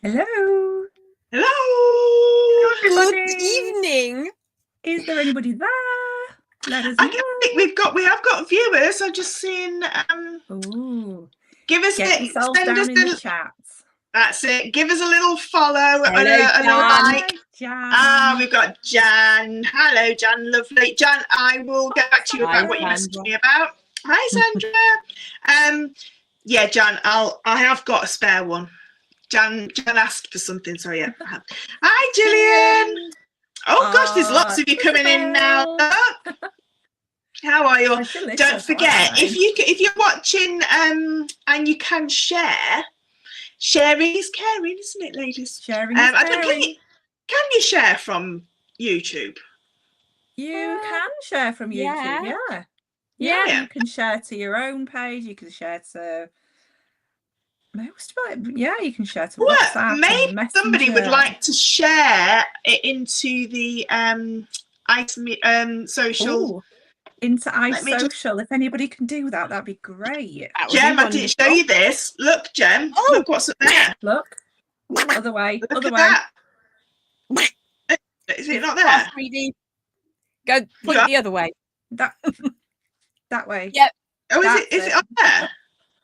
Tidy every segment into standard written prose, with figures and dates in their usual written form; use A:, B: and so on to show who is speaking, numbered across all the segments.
A: Hello.
B: Hello.
C: Good evening.
A: Is there anybody there? Let us
B: I
A: know.
B: think we have got viewers. I've just seen.
A: Ooh.
B: Give us
A: Get yourself down in the chat.
B: That's it. Give us a little follow and
C: Hello,
B: a like.
A: Jan.
B: We've got Jan. Hello, Jan. Lovely. Jan, I will get back to you about what you messaged me about. Hi, Sandra. Yeah, Jan. I have got a spare one. Jan asked for something, so yeah. Hi, Gillian. Oh gosh, there's lots of you coming in now. How are you? Don't forget, if you're watching and you can share, sharing is caring, isn't it, ladies?
A: Sharing is caring.
B: Can you share from YouTube?
A: You can share from YouTube, yeah. You can share to your own page. You can share to most of it. Yeah, you can share to WhatsApp.
B: Maybe somebody would like to share it into the I.C.E social.
A: Ooh, into I.C.E social. If anybody can do that, that'd be great.
B: Jem, I didn't show you this. Look, Jem. Oh. Look what's up there.
A: Look. Other way.
B: Look
A: other
B: at
A: way.
B: That. Is it not there?
C: 3D. Go point the other way.
A: That way.
C: Yep.
B: Oh, is it up there?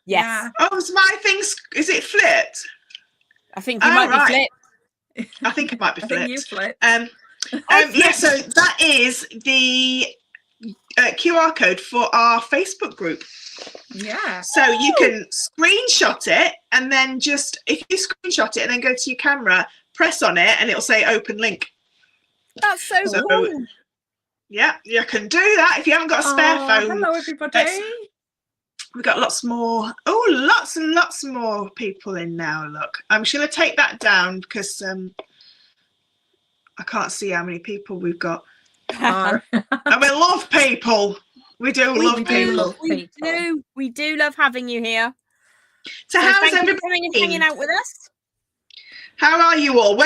C: Yes.
A: Yeah.
B: Oh, is my thing's, is it flipped?
C: I think you might be flipped.
B: I think it might be flipped.
A: I think you flipped.
B: Yeah, so that is the QR code for our Facebook group.
A: Yeah.
B: So you can screenshot it and then just, if you screenshot it and then go to your camera, press on it and it'll say open link.
C: That's so cool.
B: Yeah, you can do that if you haven't got a spare phone.
A: Hello, everybody.
B: We've got lots more. Oh, lots and lots more people in now. Look, I'm just going to take that down because I can't see how many people we've got. And we love people. We do love people.
C: We do love having you here.
B: So how's everybody
C: coming and hanging out with us?
B: How are you all?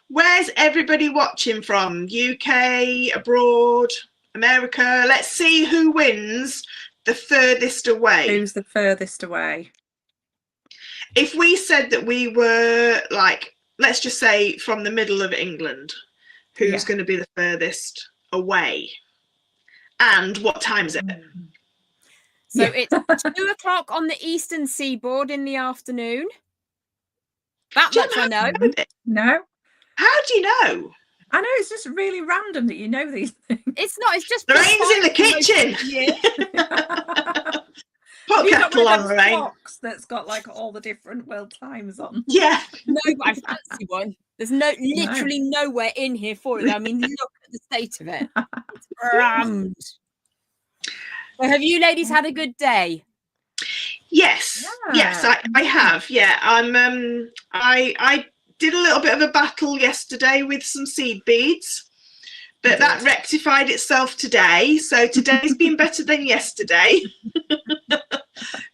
B: Where's everybody watching from? UK, abroad, America? Let's see who wins the furthest away.
A: Who's the furthest away?
B: If we said that we were like, let's just say from the middle of England, who's going to be the furthest away? And what time is it?
C: So it's 2 o'clock on the eastern seaboard in the afternoon. That much I know.
A: No.
B: How do you know?
A: I know, it's just really random that you know these things.
C: It's not, it's just
B: Lorraine's in the kitchen. Pot kettle on, Lorraine.
A: Box that's got like all the different world times on.
B: Yeah.
C: No, but I fancy one. There's literally nowhere in here for it. I mean, look at the state of it. It's rammed. So have you ladies had a good day?
B: Yes. Yes, I have. Yeah. I did a little bit of a battle yesterday with some seed beads, but that rectified itself today. So today's been better than yesterday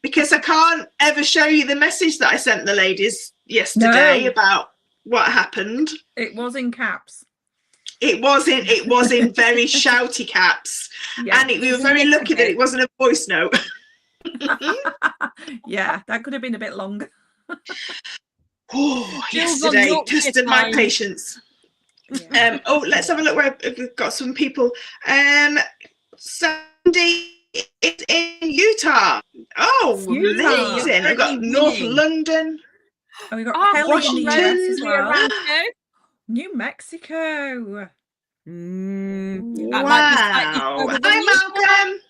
B: because I can't ever show you the message that I sent the ladies yesterday about what happened.
A: It was in caps.
B: It was in very shouty caps. Yeah. And we were very lucky that it wasn't a voice note.
A: Yeah, that could have been a bit longer.
B: Oh, yesterday tested my patience. Yeah. Oh, let's have a look where we've got some people. Sandy is in Utah. Oh, amazing! We've got North London.
A: Oh, we've got
B: Washington
A: as well. New Mexico.
B: Wow. Hi, Malcolm.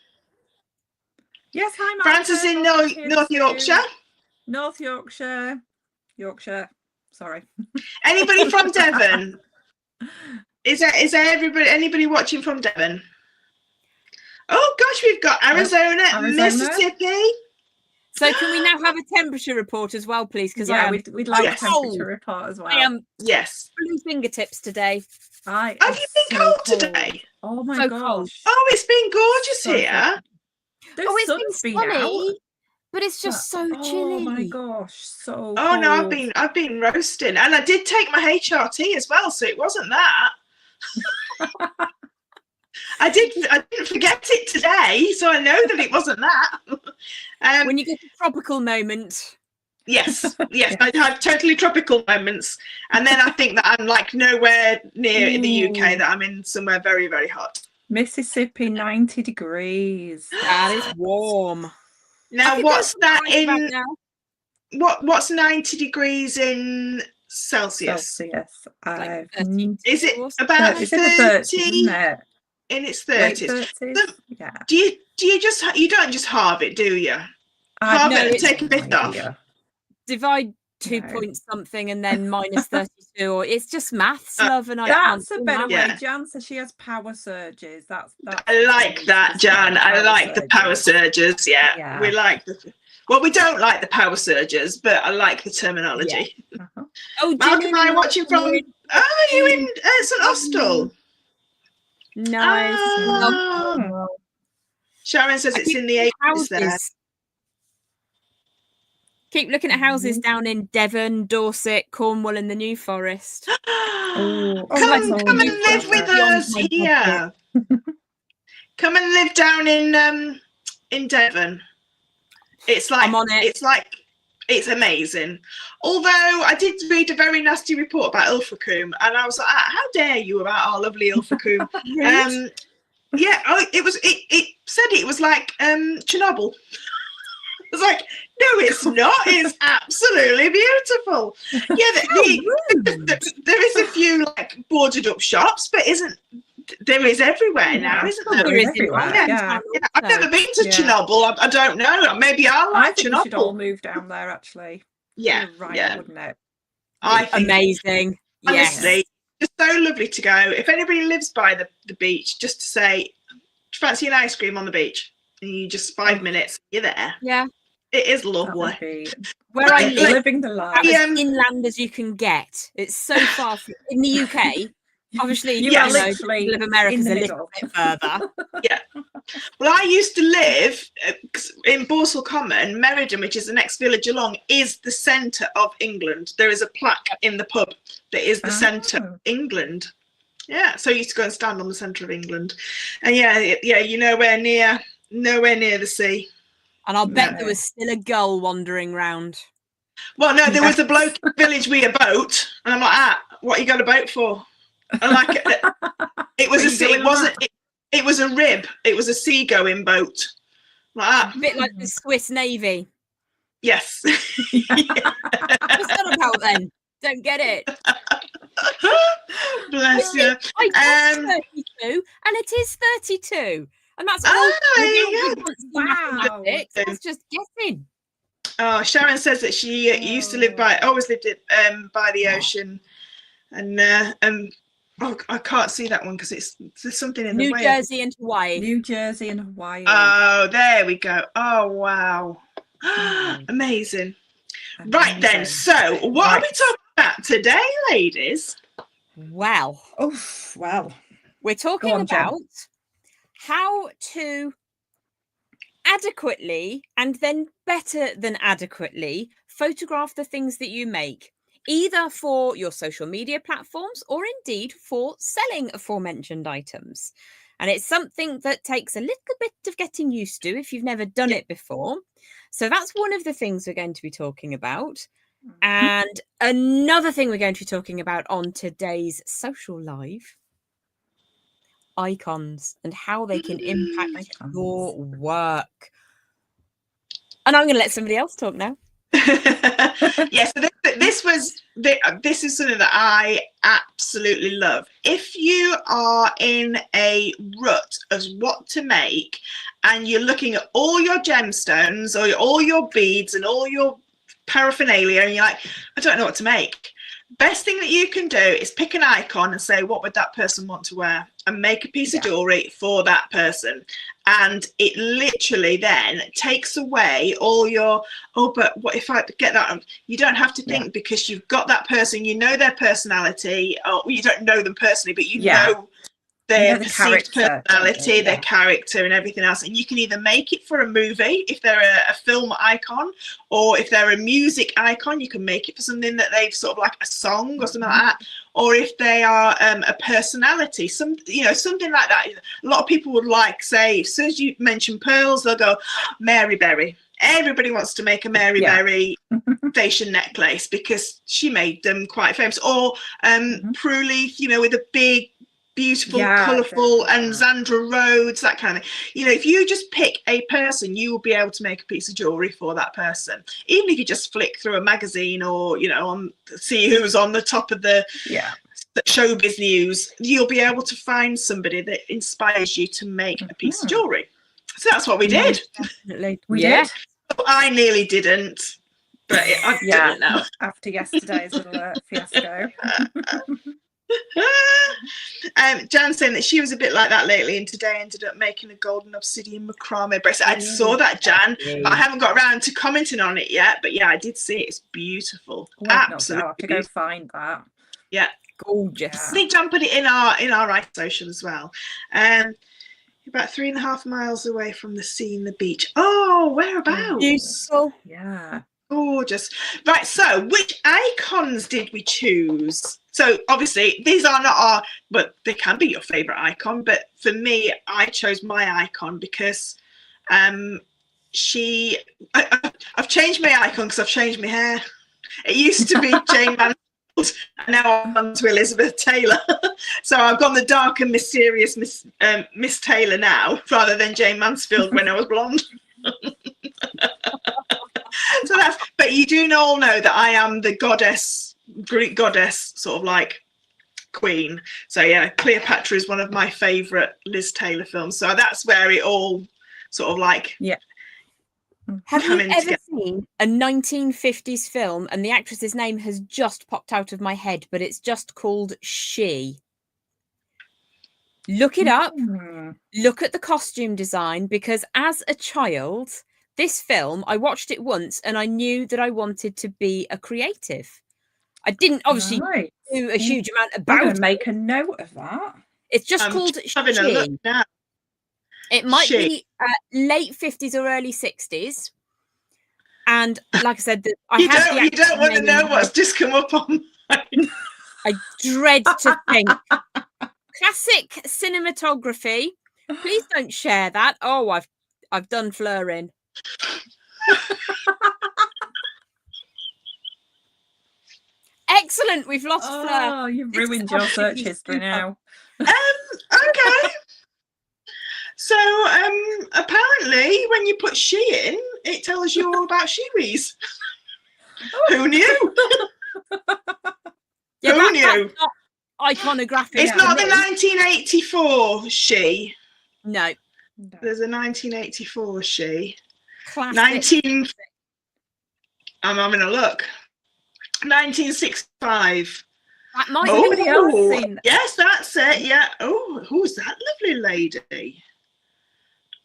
A: Yes, hi, Malcolm.
B: Francis in North Yorkshire.
A: North Yorkshire. Yorkshire. Sorry.
B: Anybody from Devon? Is there anybody watching from Devon? Oh gosh, we've got Arizona. Mississippi.
C: So can we now have a temperature report as well, please? Because
A: we'd like a temperature report as well.
C: I am
B: blue
C: fingertips today.
B: Have you been cold today?
A: Oh my gosh.
C: Cold.
B: Oh, it's been gorgeous here.
C: It's been sunny, but it's just so chilly.
A: Oh my gosh, so
B: Oh
A: cold.
B: no, I've been roasting, and I did take my HRT as well, so it wasn't that. I didn't forget it today, so I know that it wasn't that.
C: When you get a tropical moment.
B: Yes. I have totally tropical moments, and then I think that I'm like nowhere near the UK, that I'm in somewhere very, very hot.
A: Mississippi, 90 degrees.
C: That is warm.
B: Now, what's that in? What's 90 degrees in Celsius?
C: Like
B: is it about 30? In its 30s.
A: Yeah.
B: You don't just halve it, do you? Halve it and take a bit off.
C: Divide 2 point something and then minus 32, or it's just maths, love. And
A: that's a better way. Jan says she has power surges. That's
B: I like that, Jan. I like the power surges. Yeah. We like well, we don't like the power surges, but I like the terminology.
C: Oh,
B: Malcolm, am I watching from? Oh, are you in St Austell?
C: Nice.
B: Oh. Sharon says it's in the 80s there.
C: Keep looking at houses down in Devon, Dorset, Cornwall, and the New Forest.
B: Come and live with us here. Come and live down in Devon. It's like it's amazing. Although I did read a very nasty report about Ilfracombe, and I was like, how dare you about our lovely Ilfracombe? It said it was like Chernobyl. I was like, no, it's not. It's absolutely beautiful. Yeah, there is a few like boarded up shops, but there is everywhere now, isn't there?
C: There is everywhere.
B: Yeah. I've never been to Chernobyl. I don't know. Maybe I'll like
A: Chernobyl.
B: We
A: should all move down there, actually.
B: Yeah,
A: wouldn't it?
B: I think
C: amazing.
B: Honestly, just so lovely to go. If anybody lives by the beach, just to say, do you fancy an ice cream on the beach? And you just 5 minutes, you're there.
C: Yeah.
B: It is lovely.
C: Where I live,
A: living the life.
C: As inland as you can get. It's so far from, in the UK. Obviously,
A: literally
C: live America's a little bit further.
B: Yeah. Well, I used to live in Borsal Common. Meriden, which is the next village along, is the centre of England. There is a plaque in the pub that is the centre of England. Yeah, so I used to go and stand on the centre of England, and you're nowhere near the sea.
C: And I'll bet there was still a gull wandering round.
B: Well, no, there was a bloke in the village with a boat, and I'm like, what you got a boat for? And like, it was it was a rib. It was a seagoing boat. Like that.
C: A bit like the Swiss Navy.
B: Yes.
C: What's that about then? Don't get it.
B: Bless you.
C: I guess 32, and it is 32. And that's all.
A: Wow.
C: That's just guessing.
B: Oh, Sharon says that she always lived by the ocean, and I can't see that one because there's something in the way.
C: New Jersey and Hawaii.
A: New Jersey and Hawaii.
B: Oh, there we go. Oh, wow. Amazing. Right then, so what are we talking about today, ladies?
C: Well, we're talking about how to adequately and then better than adequately photograph the things that you make, either for your social media platforms or indeed for selling aforementioned items. And it's something that takes a little bit of getting used to if you've never done it before. So that's one of the things we're going to be talking about. And another thing we're going to be talking about on today's social live, icons and how they can impact your work. And I'm going to let somebody else talk now.
B: Yes, this is something that I absolutely love. If you are in a rut of what to make and you're looking at all your gemstones or all your beads and all your paraphernalia and you're like, I don't know what to make, best thing that you can do is pick an icon and say, what would that person want to wear, and make a piece of jewelry for that person. And it literally then takes away all your, but what if I get that? You don't have to think because you've got that person, you know their personality, or you don't know them personally, but you know their perceived personality, their character and everything else. And you can either make it for a movie, if they're a film icon, or if they're a music icon, you can make it for something that they've sort of like a song or something like that. Or if they are a personality, something like that. A lot of people would like, say, as soon as you mention pearls, they'll go, Mary Berry. Everybody wants to make a Mary Berry foundation necklace because she made them quite famous. Or Prue Leith, you know, with a big, beautiful, colourful, and Zandra Rhodes, that kind of thing. You know, if you just pick a person, you will be able to make a piece of jewellery for that person. Even if you just flick through a magazine or, you know, see who's on the top of the showbiz news, you'll be able to find somebody that inspires you to make a piece of jewellery. So that's what we did.
A: Definitely. We did.
B: I nearly didn't, but I've done it now.
A: After yesterday's little fiasco.
B: Jan saying that she was a bit like that lately and today ended up making a golden obsidian macrame bracelet. I saw that, Jan, but I haven't got around to commenting on it yet. But yeah, I did see it. It's beautiful. Absolutely.
A: I'll have to go find that.
B: Yeah.
C: Gorgeous.
B: I think Jan put it in our right social as well. About 3.5 miles away from the sea and the beach. Oh, whereabouts?
C: Beautiful.
A: Yeah.
B: Gorgeous. Right, so which icons did we choose? So obviously these are not our, but they can be your favourite icon. But for me, I chose my icon because I've changed my icon because I've changed my hair. It used to be Jane Mansfield, and now I'm on to Elizabeth Taylor. So I've gone the dark and mysterious Miss Taylor now, rather than Jane Mansfield when I was blonde. So that's, but you do all know that I am the goddess, Greek goddess, sort of like queen. So yeah, Cleopatra is one of my favourite Liz Taylor films. So that's where it all sort of like
C: Have you ever seen a 1950s film and the actress's name has just popped out of my head, but it's just called She? Look it up. Look at the costume design, because as a child, this film, I watched it once and I knew that I wanted to be a creative. I didn't obviously do a huge amount about it.
A: Make a note of that.
C: It's just called
B: having a look now.
C: It might be late 50s or early 60s. And like I said,
B: you don't want to know what's just come up on mine.
C: I dread to think. Classic cinematography. Please don't share that. Oh, I've done Fleur in. Excellent. We've lost Fleur.
A: Oh, you've ruined your search history now.
B: Okay. So apparently when you put she in, it tells you all about shiwis. Who knew? Who knew?
C: Not iconographic.
B: It's not the 1984 she.
C: No.
B: There's a 1984 she.
C: Classic.
B: I'm having a look. 1965.
C: That might be else seen that.
B: Yes, that's it. Yeah. Oh, who's that lovely lady?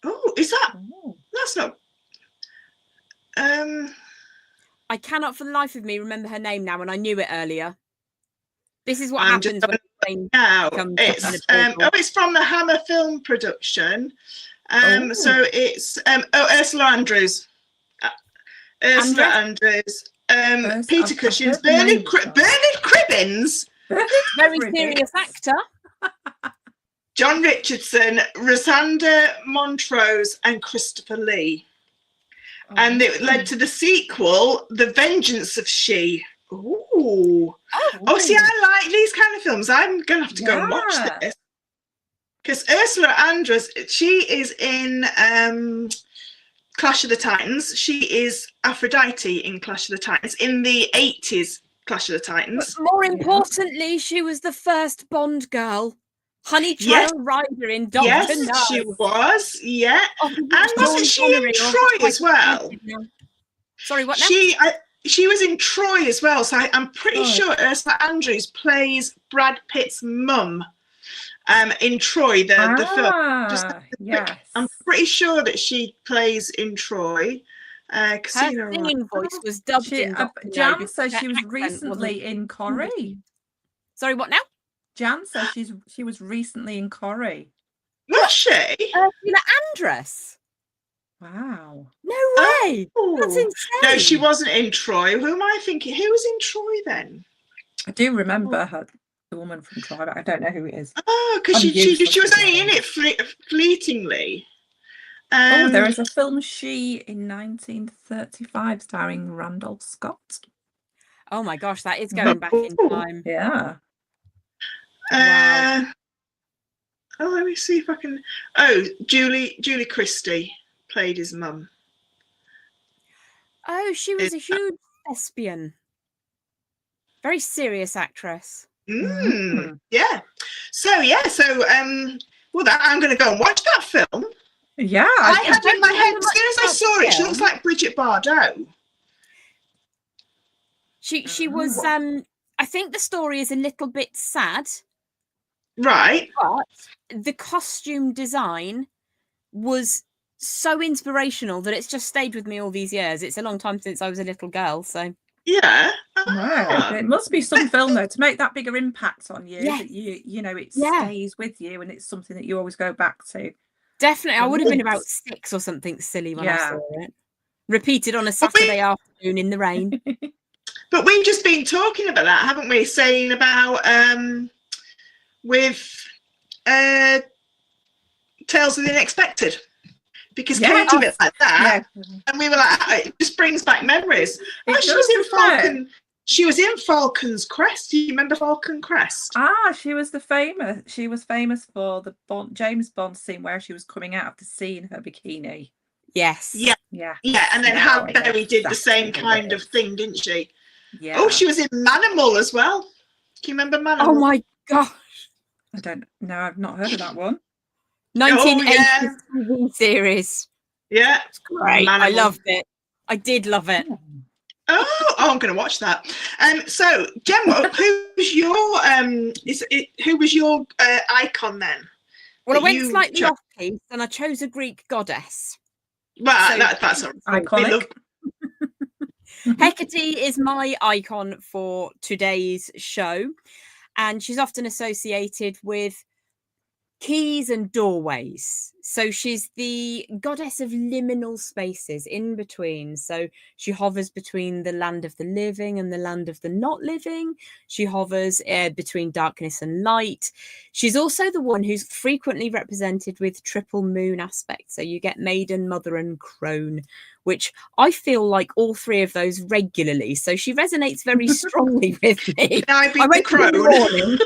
B: Oh, is that? That's not.
C: I cannot for the life of me remember her name now, and I knew it earlier. This is what happens when
B: now. It's from the Hammer Film Production. So it's Ursula Andrews. Ursula Andrews. Peter Cushing, Bernard Cribbins.
C: Very serious actor.
B: John Richardson, Rosanda Montrose, and Christopher Lee. And it led to the sequel, The Vengeance of She. Ooh. Oh, see, I like these kind of films. I'm going to have to go and watch this. Because Ursula Andress, she is in Clash of the Titans. She is Aphrodite in Clash of the Titans, in the 80s Clash of the Titans.
C: But more importantly, she was the first Bond girl. Honey Child Rider in Doctor No.
B: Yes, she was. Yeah. And wasn't she in Troy as well?
C: Sorry, what now?
B: She was in Troy as well. So I'm pretty sure Ursula Andrews plays Brad Pitt's mum in Troy, the film.
A: Yes.
B: I'm pretty sure that she plays in Troy.
C: Her singing voice was dubbed in Doctor No.
A: Jan says she was recently in Corrie.
C: Sorry, what now?
A: Jan says she was recently in Corrie.
B: Was she?
C: Ursula Andress.
A: Wow.
C: No way. That's insane.
B: No, she wasn't in Troy. Who am I thinking? Who was in Troy then?
A: I do remember her, the woman from Troy, but I don't know who it is.
B: Oh, because she was only in it fleetingly.
A: There is a film She in 1935 starring Randall Scott.
C: Oh my gosh, that is going back in time.
A: Yeah.
C: Wow.
B: Let me see if I can. Julie Christie played his mum.
C: Oh, she was a huge thespian. Very serious actress.
B: Yeah. So I'm going to go and watch that film.
A: Yeah.
B: I had in my head, as soon as I saw it, she looks like Bridget Bardot.
C: She was, I think the story is a little bit sad.
B: Right.
C: But the costume design was so inspirational that it's just stayed with me all these years. It's a long time since I was a little girl, so.
B: Yeah.
A: Wow. It must be some film though to make that bigger impact on you, that you know it stays with you and it's something that you always go back to.
C: Definitely. I would have been about 6 or something silly when I saw it. Repeated on a Saturday afternoon in the rain.
B: But we've just been talking about that, haven't we? Saying about with Tales of the Unexpected. Because Katie was like that, and we were like, it just brings back memories. She was in Falcon's Crest. Do you remember Falcon Crest?
A: She was famous for the James Bond scene where she was coming out of the sea in her bikini.
C: Yes.
B: Yeah. And then Halle Berry did the same kind of thing, didn't she?
A: Yeah.
B: Oh, she was in Manimal as well. Do you remember Manimal?
C: Oh my gosh.
A: I don't know. I've not heard of that one.
C: 1980s TV series.
B: Yeah.
C: It's great. Manimal. I loved it. I did love it.
B: I'm going to watch that. So, Gemma, who was your icon then?
C: Well, I went slightly off piece and I chose a Greek goddess.
B: Well, that's
A: iconic.
C: Hecate is my icon for today's show, and she's often associated with keys and doorways. So she's the goddess of liminal spaces in between. So she hovers between the land of the living and the land of the not living. She hovers between darkness and light. She's also the one who's frequently represented with triple moon aspects. So you get maiden, mother and crone, which I feel like all three of those regularly. So she resonates very strongly with me.
B: I went crone.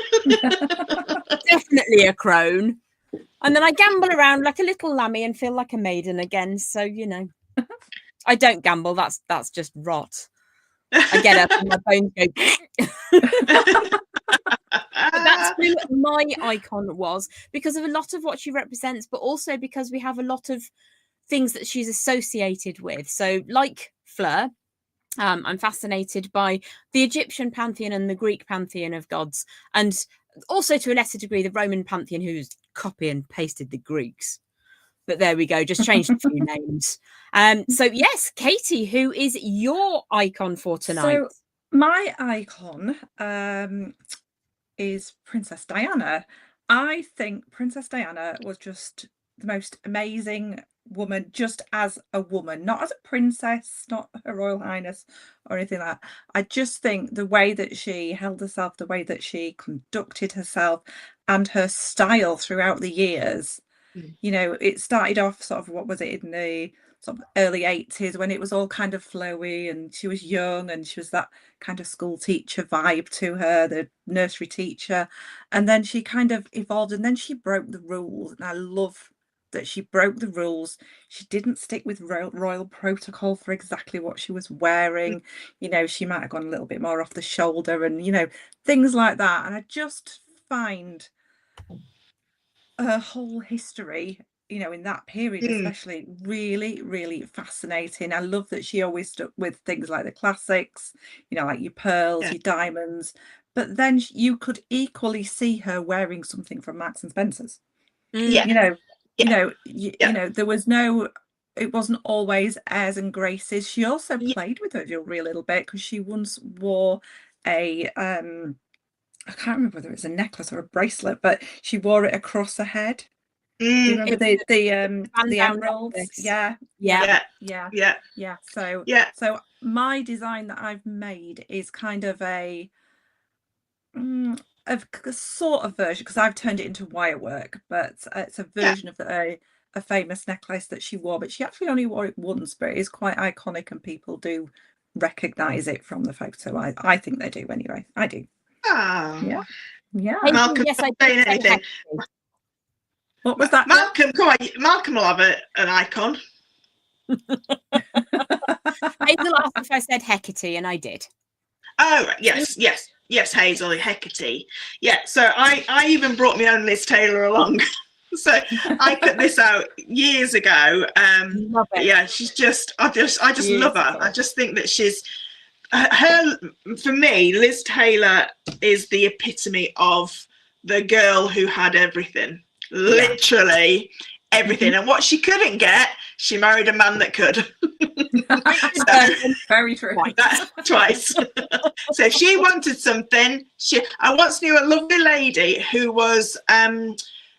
C: Definitely a crone. And then I gamble around like a little lammy and feel like a maiden again. So, you know, I don't gamble. That's just rot. I get up and my bones go. But that's who my icon was, because of a lot of what she represents, but also because we have a lot of things that she's associated with. So like Fleur, I'm fascinated by the Egyptian pantheon and the Greek pantheon of gods, and also to a lesser degree the Roman pantheon, who's copy and pasted the Greeks. But there we go, just changed a few names. So yes, Katie, who is your icon for tonight?
A: So my icon is Princess Diana. I think Princess Diana was just the most amazing woman, just as a woman, not as a princess, not Her Royal Highness or anything like that. I just think the way that she held herself, the way that she conducted herself, and her style throughout the years. You know, it started off sort of, what was it, in the sort of early 80s when it was all kind of flowy and she was young and she was that kind of school teacher vibe to her, the nursery teacher, and then she kind of evolved and then she broke the rules, and I love that she broke the rules. She didn't stick with royal protocol for exactly what she was wearing. You know, she might have gone a little bit more off the shoulder and, you know, things like that. And I just find her whole history, you know, in that period especially, really, really fascinating. I love that she always stuck with things like the classics, you know, like your pearls, your diamonds, but then you could equally see her wearing something from Marks and Spencer's. You know, you know, there was no, it wasn't always airs and graces. She also played with her jewelry a little bit, because she once wore a I can't remember whether it's a necklace or a bracelet, but she wore it across her head. Do you remember the emeralds? Yeah. So my design that I've made is kind of a sort of version, because I've turned it into wire work, but it's a version of a famous necklace that she wore, but she actually only wore it once, but it is quite iconic and people do recognise it from the photo. I think they do anyway. I do.
B: Oh.
A: Yeah. Yeah.
B: Malcolm,
C: yes, I
B: saying
C: did say
B: anything.
C: Hecate.
A: What was that?
B: Malcolm, come on. Malcolm will have an icon.
C: Hazel asked if I said Hecate, and I did.
B: Oh, yes, Hazel, Hecate. Yeah, so I even brought my own Liz Taylor along. So I cut this out years ago.
C: Love it.
B: Yeah, she's just, I just love her. I just think that she's, her, for me, Liz Taylor is the epitome of the girl who had everything. Literally everything. And what she couldn't get, she married a man that could. So,
A: very true.
B: Twice. So if she wanted something, I once knew a lovely lady who was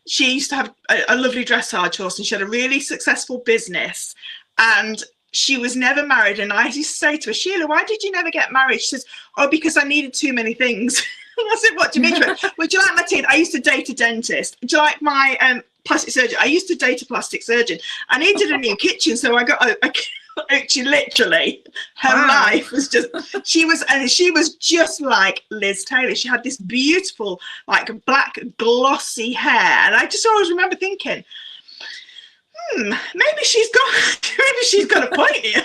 B: she used to have a lovely dressage horse, and she had a really successful business, and she was never married. And I used to say to her, Sheila, why did you never get married? She says, oh, because I needed too many things. I said, what do you mean? Would you like my teeth? I used to date a dentist. Do you like my plastic surgeon? I used to date a plastic surgeon. I needed a new kitchen, so I got she literally, her life was just, she was just like Liz Taylor. She had this beautiful, like, black glossy hair, and I just always remember thinking, maybe she's got a point here.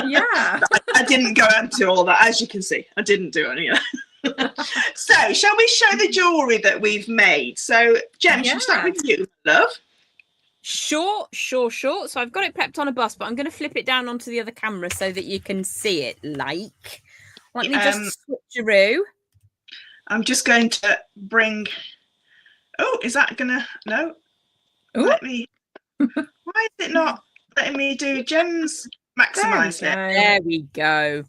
A: Yeah.
B: I didn't go into all that, as you can see. I didn't do any of that. So, shall we show the jewellery that we've made? So, Jem, should we start with you, love?
C: Sure. So I've got it prepped on a bus, but I'm going to flip it down onto the other camera so that you can see it. Like, let me just switcheroo.
B: I'm just going to bring. Oh, is that gonna? No.
A: Ooh.
B: Let me. Why is it not letting me do Jem's maximise it?
C: There we go.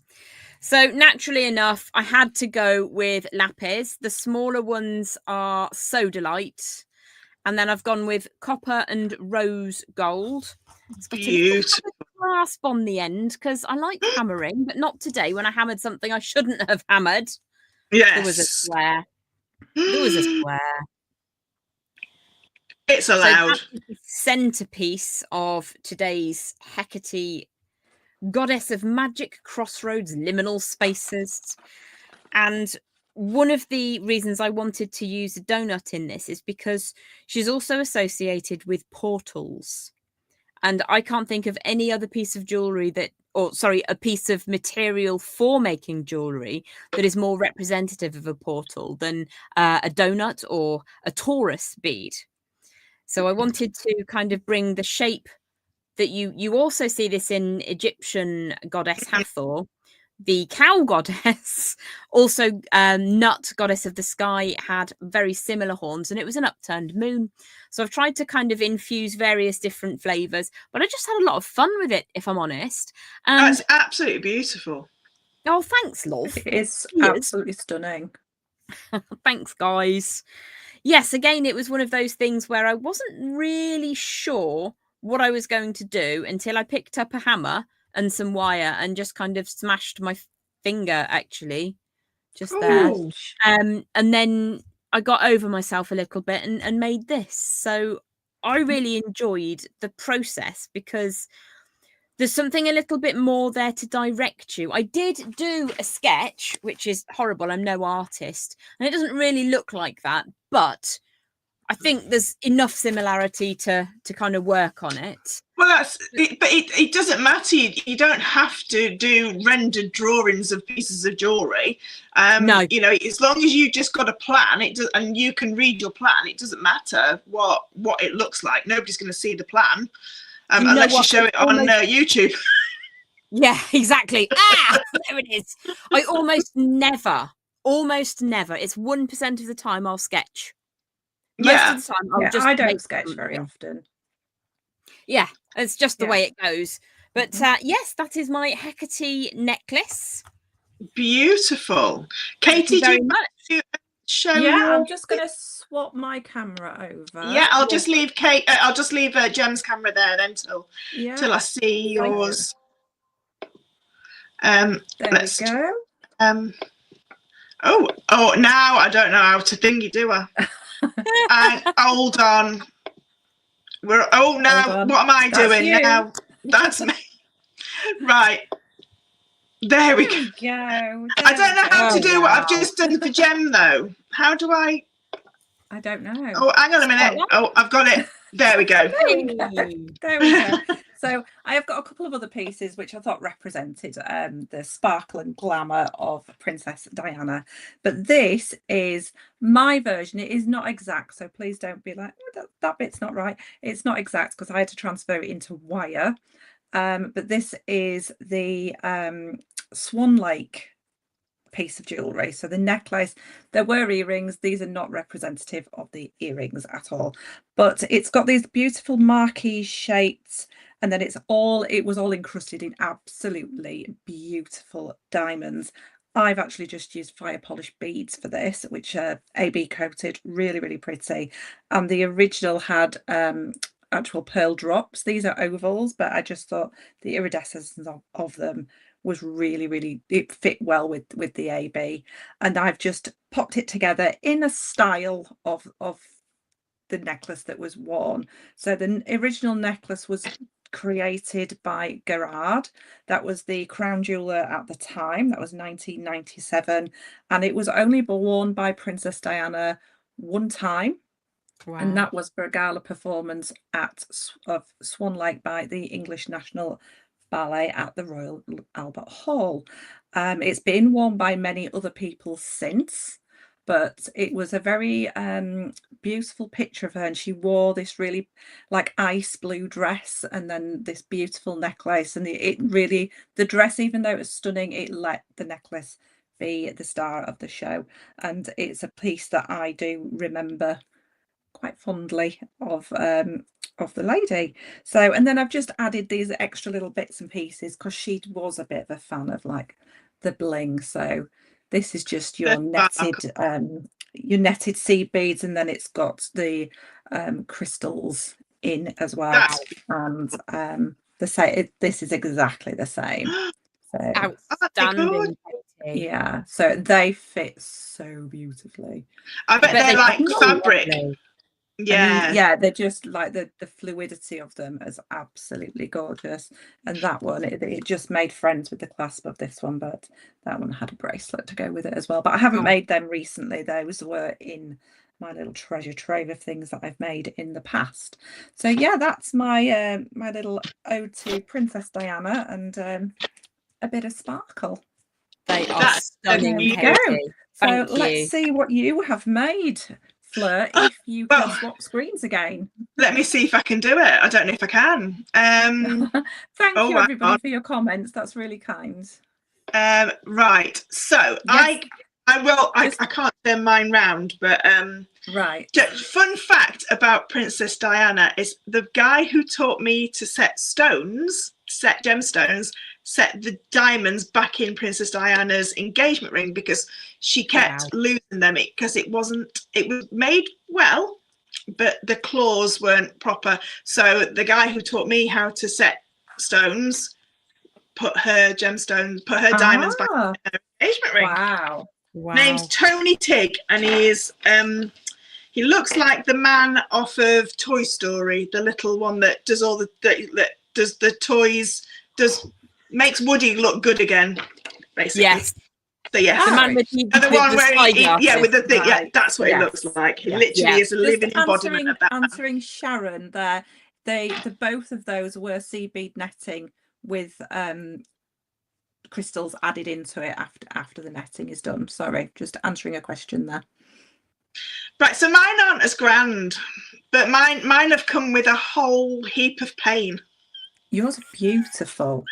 C: So naturally enough, I had to go with lapis. The smaller ones are Sodalite. And then I've gone with copper and rose gold. It's got a clasp on the end because I like hammering, but not today when I hammered something I shouldn't have hammered.
B: Yes.
C: There was a square.
B: It's allowed.
C: So that's the centerpiece of today's Hecate, goddess of magic, crossroads, liminal spaces. And one of the reasons I wanted to use a donut in this is because she's also associated with portals. And I can't think of any other piece of jewelry a piece of material for making jewelry that is more representative of a portal than a donut or a Taurus bead. So I wanted to kind of bring the shape that you also see this in Egyptian goddess Hathor. The cow goddess, also Nut, goddess of the sky, had very similar horns, and it was an upturned moon. So I've tried to kind of infuse various different flavours, but I just had a lot of fun with it, if I'm honest. And
B: it's absolutely beautiful.
C: Oh, thanks, love.
A: It is absolutely stunning.
C: Thanks, guys. Yes, again, it was one of those things where I wasn't really sure what I was going to do until I picked up a hammer and some wire and just kind of smashed my finger, actually, just there. And then I got over myself a little bit and made this. So I really enjoyed the process because there's something a little bit more there to direct you. I did do a sketch, which is horrible. I'm no artist, and it doesn't really look like that, but I think there's enough similarity to kind of work on it.
B: Well, it doesn't matter. You don't have to do rendered drawings of pieces of jewellery.
C: No.
B: You know, as long as you just got a plan, and you can read your plan, it doesn't matter what it looks like. Nobody's going to see the plan unless you show it on YouTube.
C: Yeah, exactly. There it is. I almost never, it's 1% of the time I'll sketch. Most of the time,
A: I don't sketch very often.
C: Yeah, it's just the way it goes. But yes, that is my Hecate necklace.
B: Beautiful. Katie, do you want to show?
A: Yeah, I'm just going to swap my camera over.
B: Yeah, I'll just leave Jem's camera there then till I see yours.
A: There we go.
B: Oh, now I don't know how to thingy, do I? Hold on. Oh, now what am I doing
A: you.
B: now? That's me. Right. There we go. I don't know how to do what I've just done for Gem, though. How do I?
A: I don't know.
B: Oh, hang on a minute. Oh, I've got it. There we go.
A: There we go. So I have got a couple of other pieces which I thought represented the sparkle and glamour of Princess Diana. But this is my version. It is not exact, so please don't be like, oh, that bit's not right. It's not exact because I had to transfer it into wire. But this is the Swan Lake piece of jewelry. So the necklace, there were earrings. These are not representative of the earrings at all, but it's got these beautiful marquee shapes, and then it was all encrusted in absolutely beautiful diamonds. I've actually just used fire polished beads for this, which are AB coated, really, really pretty. And the original had actual pearl drops. These are ovals, but I just thought the iridescence of them was really, it fit well with the AB, and I've just popped it together in a style of the necklace that was worn. So the original necklace was created by Gerard. That was the crown jeweler at the time. That was 1997, and it was only worn by Princess Diana one time. Wow. And that was for a gala performance of Swan Lake by the English National Ballet at the Royal Albert Hall. It's been worn by many other people since, but it was a very beautiful picture of her, and she wore this really like ice blue dress and then this beautiful necklace, and the dress, even though it was stunning, it let the necklace be the star of the show. And it's a piece that I do remember quite fondly of the lady. So, and then I've just added these extra little bits and pieces because she was a bit of a fan of like the bling. So this is just your netted seed beads, and then it's got the crystals in as well. And this is exactly the same. So
C: outstanding.
A: Yeah, so they fit so beautifully.
B: I bet they're like fabric.
A: Yeah, they're just like the fluidity of them is absolutely gorgeous. And that one, it just made friends with the clasp of this one, but that one had a bracelet to go with it as well. But I haven't made them recently. Those were in my little treasure trove of things that I've made in the past. So yeah, that's my my little ode to Princess Diana and a bit of sparkle.
C: They are stunning.
A: So let's see what you have made, Fleur, if you can swap screens again.
B: Let me see if I can do it. I don't know if I can.
A: Thank you, everybody, for your comments. That's really kind.
B: Right. So yes. I can't turn mine round, but
A: right.
B: Fun fact about Princess Diana is the guy who taught me to set gemstones, set the diamonds back in Princess Diana's engagement ring because she kept losing them because it was made well, but the claws weren't proper. So the guy who taught me how to set stones put her diamonds back in her engagement ring.
A: Wow.
B: Name's Tony Tigg, and he looks like the man off of Toy Story, the little one that does all that does the toys, makes Woody look good again, basically.
C: Yes.
B: So yes,
C: the man with
B: the one where with the thing. Right. Yeah, that's what it looks like. He literally is a living embodiment of that.
A: Answering Sharon there, the both of those were seed bead netting with crystals added into it after the netting is done. Sorry, just answering a question there.
B: Right, so mine aren't as grand, but mine have come with a whole heap of pain.
A: Yours are beautiful.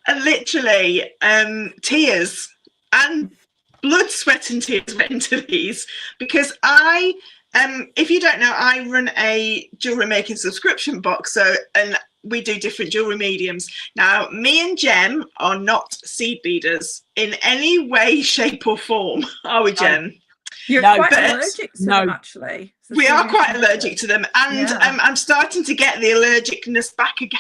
B: And literally tears and blood, sweat and tears went into these because if you don't know, I run a jewellery making subscription box, and we do different jewellery mediums. Now, me and Jem are not seed beaders in any way, shape or form, are we, Jem?
A: You're quite allergic to them, actually. So
B: we are quite allergic to them, and I'm starting to get the allergicness back again.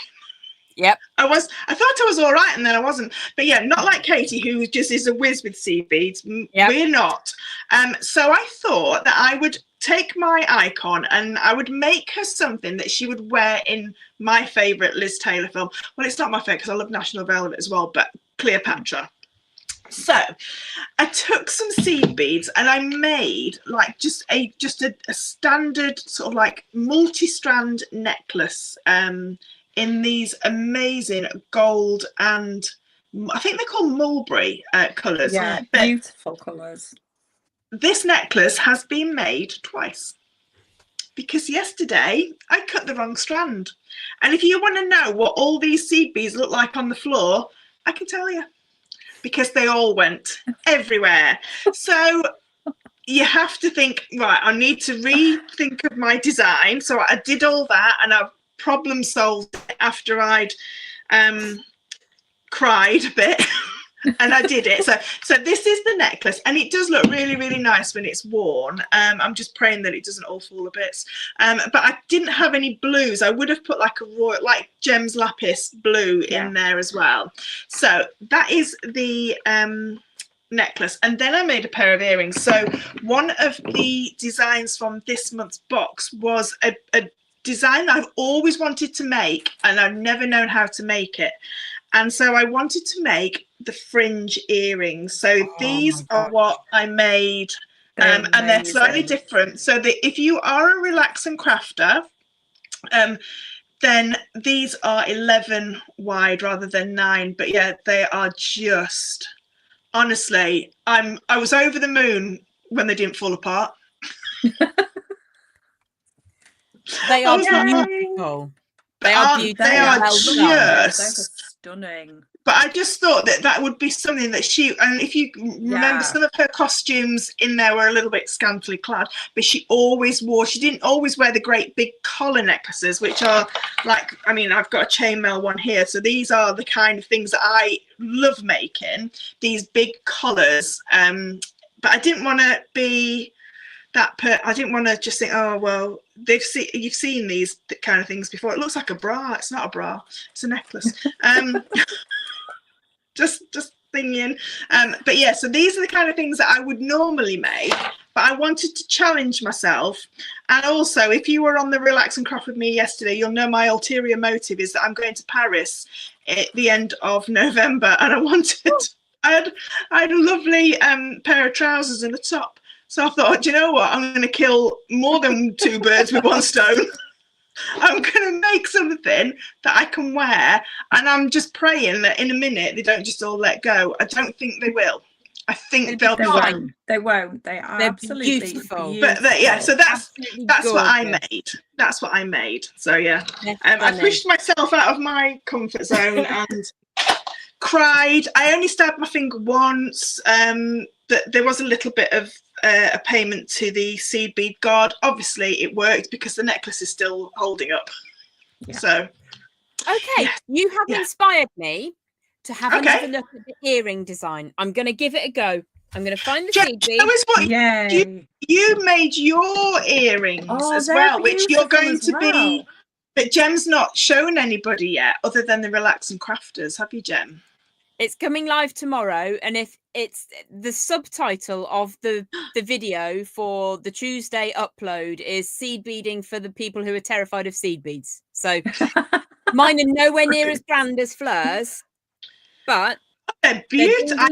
C: Yep.
B: I thought I was all right, and then I wasn't. But yeah, not like Katie, who just is a whiz with seed beads.
C: Yep.
B: We're not. So I thought that I would take my icon and I would make her something that she would wear in my favourite Liz Taylor film. Well, it's not my favourite because I love National Velvet as well, but Cleopatra. So I took some seed beads and I made like just a standard sort of like multi-strand necklace in these amazing gold and I think they're called mulberry colours.
A: Yeah, beautiful colours.
B: This necklace has been made twice because yesterday I cut the wrong strand. And if you want to know what all these seed beads look like on the floor, I can tell you, because they all went everywhere. So you have to think, right, I need to rethink of my design. So I did all that and I've problem solved it after I'd cried a bit. And I did it. So this is the necklace, and it does look really, really nice when it's worn. I'm just praying that it doesn't all fall to bits. But I didn't have any blues. I would have put like a royal, like Gems Lapis blue in there as well. So that is the necklace, and then I made a pair of earrings. So one of the designs from this month's box was a design that I've always wanted to make, and I've never known how to make it. And so I wanted to make the fringe earrings. So these are what I made, and they're slightly different. So that if you are a relax and crafter, then these are 11 wide rather than 9. But yeah, they are just, honestly, I was over the moon when they didn't fall apart.
C: They are beautiful. They are beautiful.
B: They are
A: just stunning.
B: But I just thought that would be something that and if you remember, some of her costumes in there were a little bit scantily clad, but she didn't always wear the great big collar necklaces, which are like, I mean, I've got a chainmail one here. So these are the kind of things that I love making, these big collars. But I didn't want to be I didn't want to just think, oh, well, you've seen these kind of things before. It looks like a bra. It's not a bra. It's a necklace. Just thinking. But yeah, so these are the kind of things that I would normally make, but I wanted to challenge myself. And also, if you were on the Relax and Craft with me yesterday, you'll know my ulterior motive is that I'm going to Paris at the end of November, and I had a lovely pair of trousers and a top. So I thought, do you know what? I'm going to kill more than 2 birds with 1 stone. I'm going to make something that I can wear, and I'm just praying that in a minute they don't just all let go. I don't think they will. I think they'll be fine.
A: They won't. They're absolutely beautiful.
B: But yeah, so that's what I made. That's what I made. So yeah, I pushed myself out of my comfort zone and cried. I only stabbed my finger once. But there was a little bit of a payment to the seed bead god. Obviously, it worked because the necklace is still holding up. Yeah. So,
C: okay, you have inspired me to have another look at the earring design. I'm going to give it a go. I'm going to find the seed bead.
B: You made your earrings as well, which you're going to be. But Gem's not shown anybody yet, other than the Relax and Crafters. Have you, Gem?
C: It's coming live tomorrow, and if it's the subtitle of the video for the Tuesday upload is seed beading for the people who are terrified of seed beads. So mine are nowhere near as grand as Fleur's, but
B: they're beautiful.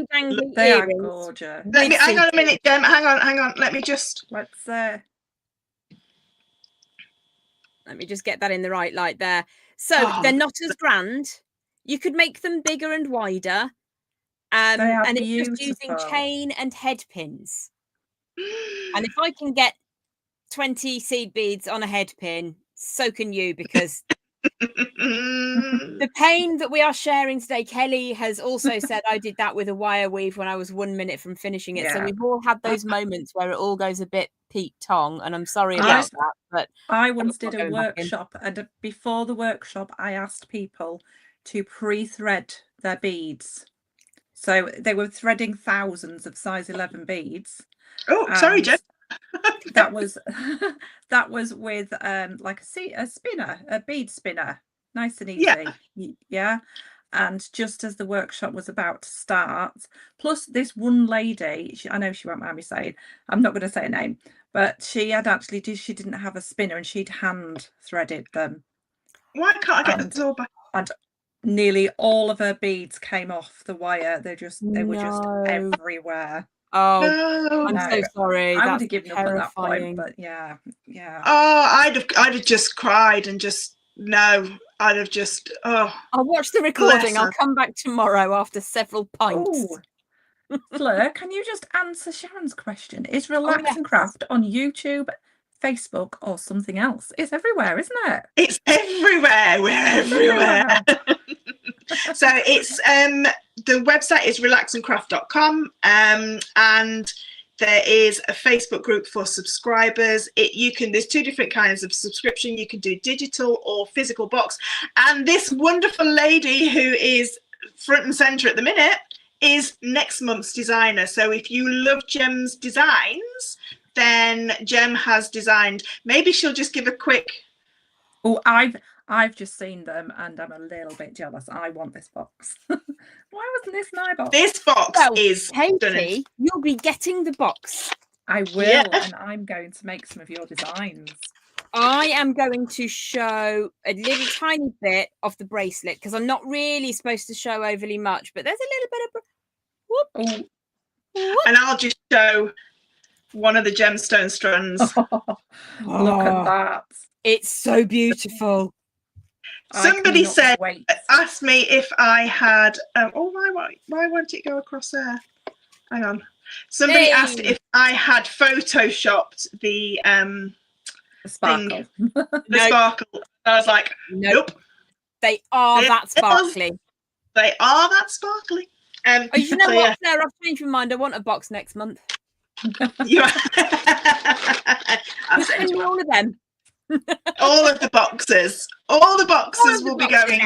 A: They are gorgeous.
B: Hang on a minute, Gem. Hang on. Let me just
C: get that in the right light there. So they're not as grand. You could make them bigger and wider. And it's just using chain and head pins. And if I can get 20 seed beads on a head pin, so can you, because the pain that we are sharing today, Kelly has also said I did that with a wire weave when I was 1 minute from finishing it. Yeah. So we've all had those moments where it all goes a bit Pete Tong, and I'm sorry about that. But
A: I once did a workshop, and before the workshop, I asked people to pre-thread their beads. So they were threading thousands of size 11 beads.
B: Oh, sorry, Jen.
A: that was with like a spinner, a bead spinner. nice and
B: Yeah.
A: easy. Yeah. And just as the workshop was about to start, plus this one lady, I know she won't mind me saying, I'm not going to say her name, but she had actually she didn't have a spinner and she'd hand threaded them.
B: Why can't I get
A: And,
B: this all back?
A: and nearly all of her beads came off the wire. They were just everywhere.
C: Oh,
B: No.
C: I'm so sorry.
A: I would have
C: That's
A: given up at that point,
C: terrifying.
A: but yeah.
B: Oh, I'd have just cried and just I'd have just
C: I'll watch the recording. I'll come back tomorrow after several pints.
A: Fleur, can you just answer Sharon's question? Is Relax and Craft on YouTube, Facebook, or something else? It's everywhere, isn't it?
B: It's everywhere. We're everywhere. So it's the website is relaxandcraft.com, and there is a Facebook group for subscribers. There's two different kinds of subscription. You can do digital or physical box. And this wonderful lady who is front and center at the minute is next month's designer. So if you love Gem's designs, then Gem has designed. Maybe she'll just give a quick.
A: Oh, I've just seen them and I'm a little bit jealous. I want this box. Why wasn't this my box?
B: This box is
C: Katie, you'll be getting the box.
A: I will, and I'm going to make some of your designs.
C: I am going to show a little tiny bit of the bracelet because I'm not really supposed to show overly much, but there's a little bit of
A: whoop.
B: And I'll just show one of the gemstone strands.
A: Look at that.
C: It's so beautiful.
B: Somebody asked me if I had why won't it go across there? Hang on. Somebody asked if I had photoshopped the
A: sparkle.
B: The sparkle. I was like, nope.
C: They are that sparkly.
B: They are that sparkly.
C: You know what, Fleur? I've changed my mind. I want a box next month.
B: I'll
C: send me all of them.
B: All of the boxes. All the boxes will be going.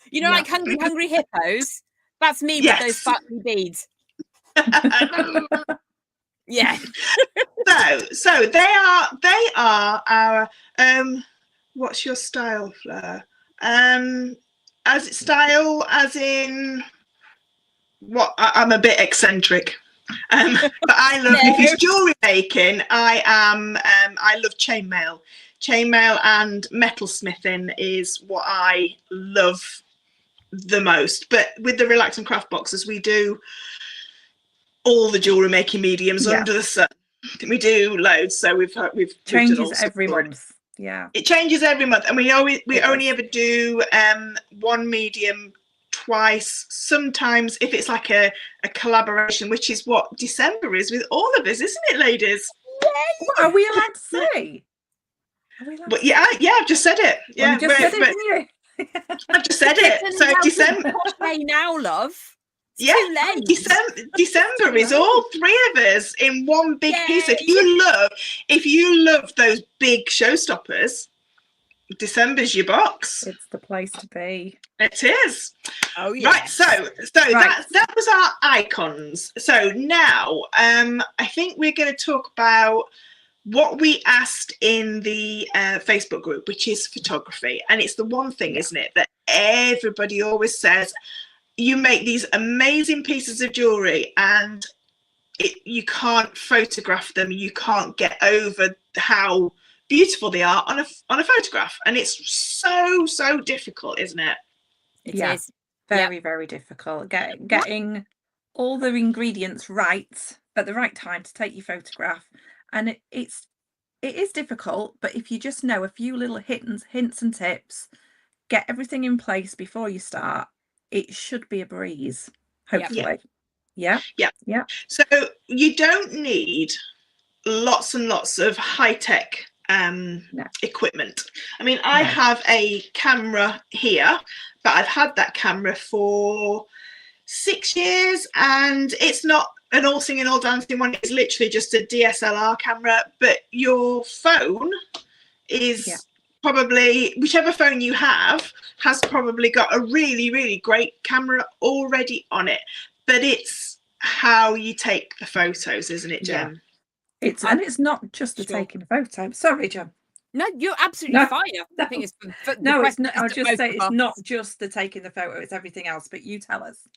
C: You know, like hungry hippos. That's me with those sparkly beads. Yeah.
B: So they are our what's your style, Fleur? As style as in what? I'm a bit eccentric. But I love if it's jewelry making, I love chainmail. Chainmail and metalsmithing is what I love the most. But with the Relax and Craft boxes, we do all the jewelry making mediums under the sun. We do loads, so we've
A: changes every month. Yeah,
B: it changes every month, and we only ever do one medium twice. Sometimes if it's like a collaboration, which is what December is with all of us, isn't it, ladies?
A: Are we allowed to say?
B: But yeah, I've just said it. Yeah,
A: you just said it, didn't you?
B: I've just said it. So December.
C: Now, love.
B: December is all three of us in one big piece. If you love those big showstoppers, December's your box.
A: It's the place to be.
B: It is.
C: Oh yeah.
B: Right. So that was our icons. So now I think we're going to talk about what we asked in the Facebook group, which is photography. And it's the one thing, isn't it, that everybody always says, you make these amazing pieces of jewelry and you can't photograph them. You can't get over how beautiful they are on a photograph. And it's so difficult, isn't it?
C: It is.
A: Very, very difficult. Getting all the ingredients right at the right time to take your photograph. And it is difficult, but if you just know a few little hints and tips, get everything in place before you start, it should be a breeze, hopefully. Yeah.
B: So you don't need lots and lots of high-tech equipment. I mean, I have a camera here, but I've had that camera for 6 years, and it's not an all singing, all dancing one. It's literally just a DSLR camera. But your phone is probably, whichever phone you have, has probably got a really, really great camera already on it. But it's how you take the photos, isn't it, Jem?
A: And it's not just the taking a photo. Sorry, Jem.
C: No, you're absolutely
A: No,
C: fine. I
A: no,
C: think it's the
A: no, it's
C: question
A: not.
C: is
A: I'll
C: to
A: just
C: both
A: say
C: of
A: it's
C: us.
A: not just the taking the photo; it's everything else. But you tell us.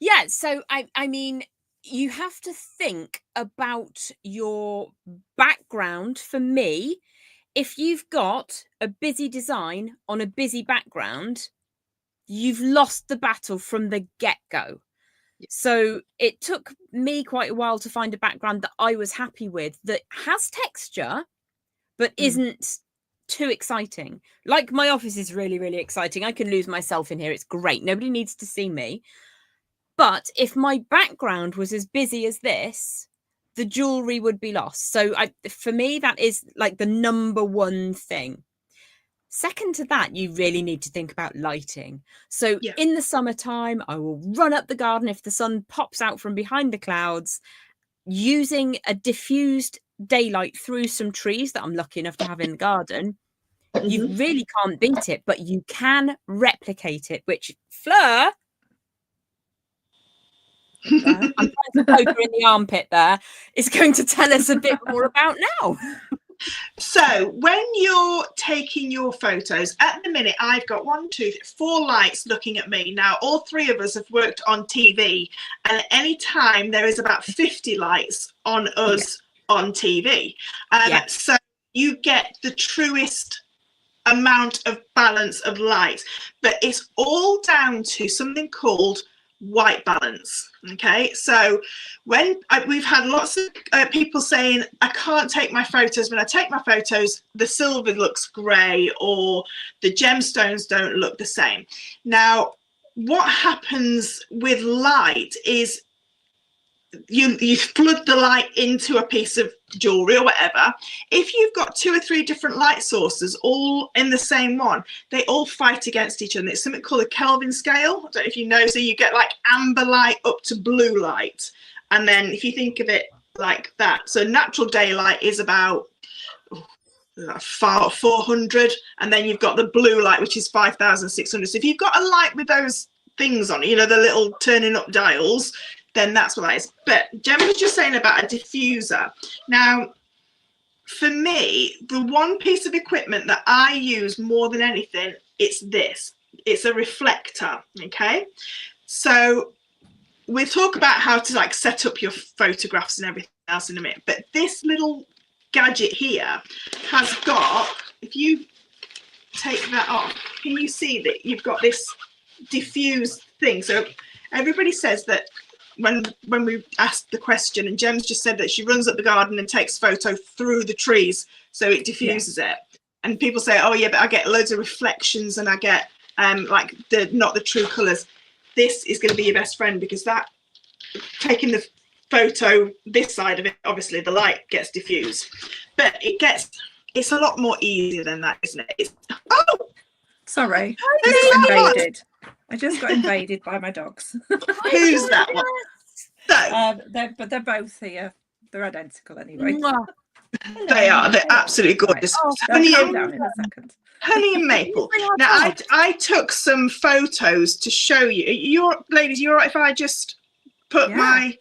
C: Yeah, so I mean, you have to think about your background. For me, if you've got a busy design on a busy background, you've lost the battle from the get-go. So it took me quite a while to find a background that I was happy with, that has texture but isn't too exciting. Like, my office is really, really exciting. I can lose myself in here. It's great. Nobody needs to see me. But if my background was as busy as this, the jewelry would be lost. So for me, that is like the number one thing. Second to that, you really need to think about lighting. So in the summertime, I will run up the garden if the sun pops out from behind the clouds, using a diffused daylight through some trees that I'm lucky enough to have in the garden. You really can't beat it, but you can replicate it, which Fleur, I'm trying to poke her in the armpit there, is going to tell us a bit more about now.
B: So when you're taking your photos, at the minute I've got 4 lights looking at me. Now all 3 of us have worked on TV, and at any time there is about 50 lights on us on TV. So you get the truest amount of balance of light, but it's all down to something called white balance. Okay, so when we've had lots of people saying, I can't take my photos. When I take my photos, the silver looks grey or the gemstones don't look the same. Now, what happens with light is you flood the light into a piece of jewelry or whatever. If you've got 2 or 3 different light sources all in the same one, they all fight against each other. It's something called a Kelvin scale. I don't know if you know. So you get like amber light up to blue light, and then if you think of it like that, so natural daylight is about 400, and then you've got the blue light, which is 5,600. So if you've got a light with those things on it, you know, the little turning up dials, then that's what that is. But Jem was just saying about a diffuser. Now, for me, the one piece of equipment that I use more than anything, it's this. It's a reflector, okay? So we'll talk about how to like set up your photographs and everything else in a minute. But this little gadget here has got, if you take that off, can you see that you've got this diffused thing? So everybody says that when we asked the question, and Jem's just said that she runs up the garden and takes photo through the trees so it diffuses it, and people say, oh yeah, but I get loads of reflections and I get like not the true colors. This is going to be your best friend, because that, taking the photo this side of it, obviously the light gets diffused, but it's a lot more easier than that, isn't it?
A: Sorry, I just got invaded by my dogs.
B: Who's that one? So,
A: they're both here. They're identical anyway.
B: They are. They're absolutely gorgeous.
A: Right. Down in a second.
B: Honey and Maple. Now, I took some photos to show you. Ladies, you all right if I just put my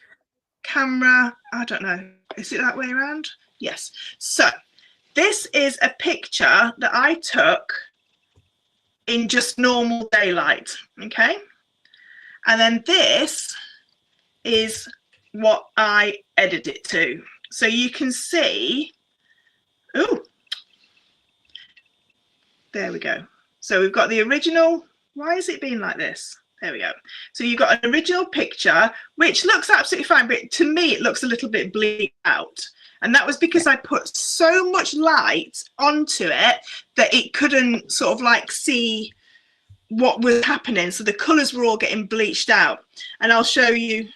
B: camera? I don't know. Is it that way around? Yes. So this is a picture that I took in just normal daylight, okay? And then this is what I edited it to. So you can see, oh, there we go. So we've got the original. Why is it being like this? There we go. So you've got an original picture, which looks absolutely fine, but to me, it looks a little bit bleak out. And that was because I put so much light onto it that it couldn't sort of like see what was happening. So the colours were all getting bleached out. And I'll show you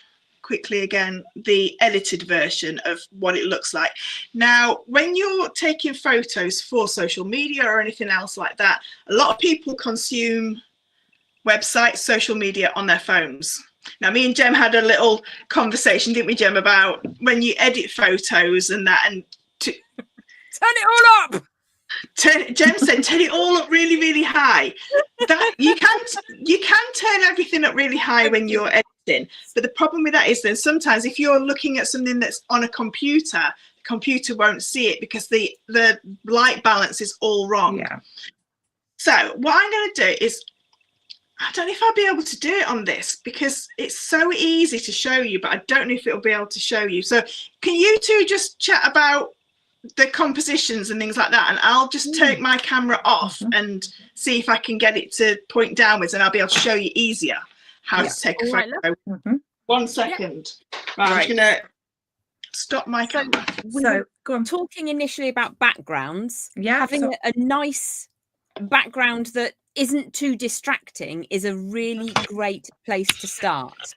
B: quickly again the edited version of what it looks like. Now, when you're taking photos for social media or anything else like that, a lot of people consume websites, social media on their phones. Now, me and Jem had a little conversation, didn't we, Jem, about when you edit photos and that, and
C: turn it all up.
B: Jem said, turn it all up really, really high. That you can turn everything up really high when you're editing, but the problem with that is then sometimes if you're looking at something that's on a computer, the computer won't see it because the light balance is all wrong.
A: Yeah.
B: So what I'm going to do is, I don't know if I'll be able to do it on this because it's so easy to show you, but I don't know if it'll be able to show you. So can you two just chat about the compositions and things like that, and I'll just take my camera off and see if I can get it to point downwards, and I'll be able to show you easier how to take a photo. 1 second. Right, I'm just going to stop my camera.
C: So go on. Talking initially about backgrounds, having a nice background that isn't too distracting is a really great place to start.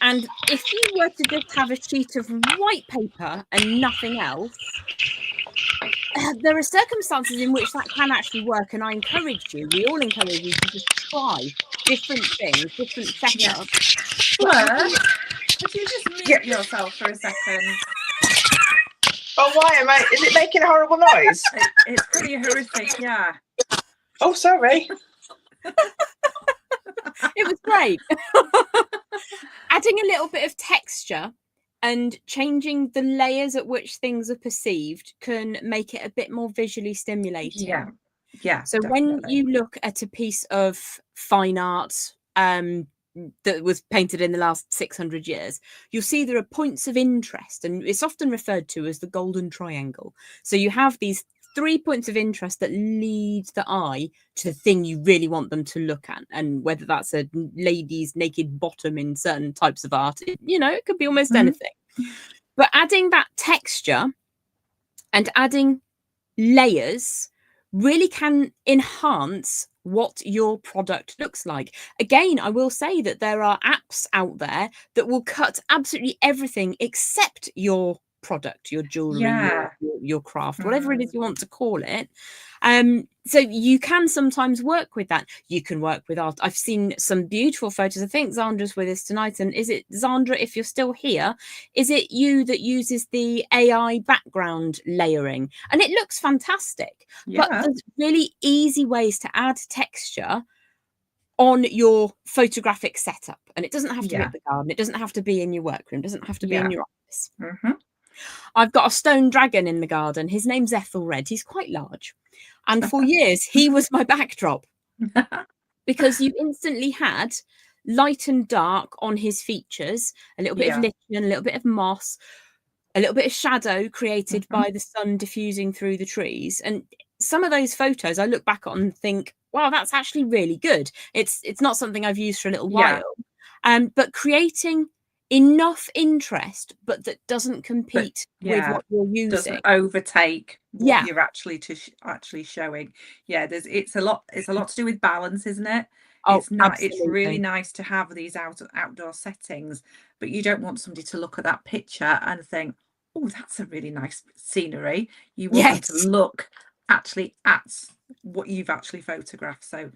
C: And if you were to just have a sheet of white paper and nothing else, there are circumstances in which that can actually work, and I encourage you, we all encourage you to just try different things, different setups.
A: Fleur, could you just mute yourself for a second?
B: Oh, why am I? Is it making a horrible noise?
A: It's pretty horrific, yeah.
B: Oh, sorry.
C: It was great. Adding a little bit of texture and changing the layers at which things are perceived can make it a bit more visually stimulating.
A: Yeah.
C: So
A: definitely.
C: when you look at a piece of fine art that was painted in the last 600 years, you'll see there are points of interest, and it's often referred to as the golden triangle. So you have these 3 points of interest that lead the eye to the thing you really want them to look at, and whether that's a lady's naked bottom in certain types of art, it could be almost anything. But adding that texture and adding layers really can enhance what your product looks like. Again, I will say that there are apps out there that will cut absolutely everything except your product, your jewelry, your craft, whatever it is you want to call it. So you can sometimes work with that. You can work with art. I've seen some beautiful photos. I think Zandra's with us tonight. And is it, Zandra, if you're still here, is it you that uses the AI background layering? And it looks fantastic. But there's really easy ways to add texture on your photographic setup. And it doesn't have to be at the garden. It doesn't have to be in your workroom. It doesn't have to be in your office. I've got a stone dragon in the garden. His name's Ethelred. He's quite large. And for years, he was my backdrop because you instantly had light and dark on his features, a little bit of lichen, a little bit of moss, a little bit of shadow created by the sun diffusing through the trees. And some of those photos I look back on and think, wow, that's actually really good. It's not something I've used for a little while. But creating enough interest, but that doesn't compete with what you're using,
A: doesn't overtake what you're actually showing. It's a lot to do with balance, isn't it? It's really nice to have these outdoor settings, but you don't want somebody to look at that picture and think, oh, that's a really nice scenery. You want them to look actually at what you've actually photographed. So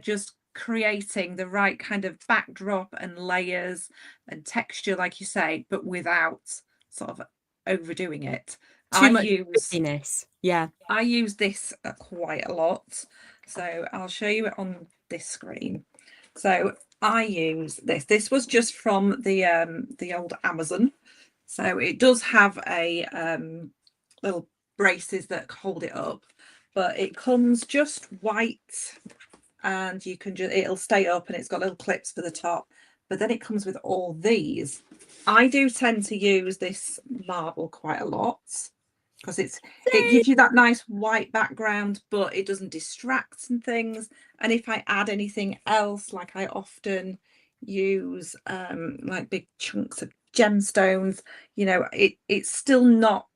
A: just creating the right kind of backdrop and layers and texture, like you say, but without sort of overdoing it.
C: Too much busyness.
A: I use this quite a lot. So I'll show you it on this screen. So I use this. This was just from the old Amazon. So it does have a little braces that hold it up, but it comes just white, and you can it'll stay up, and it's got little clips for the top, but then it comes with all these. I do tend to use this marble quite a lot because it gives you that nice white background, but it doesn't distract and things. And if I add anything else, like I often use like big chunks of gemstones, it's still not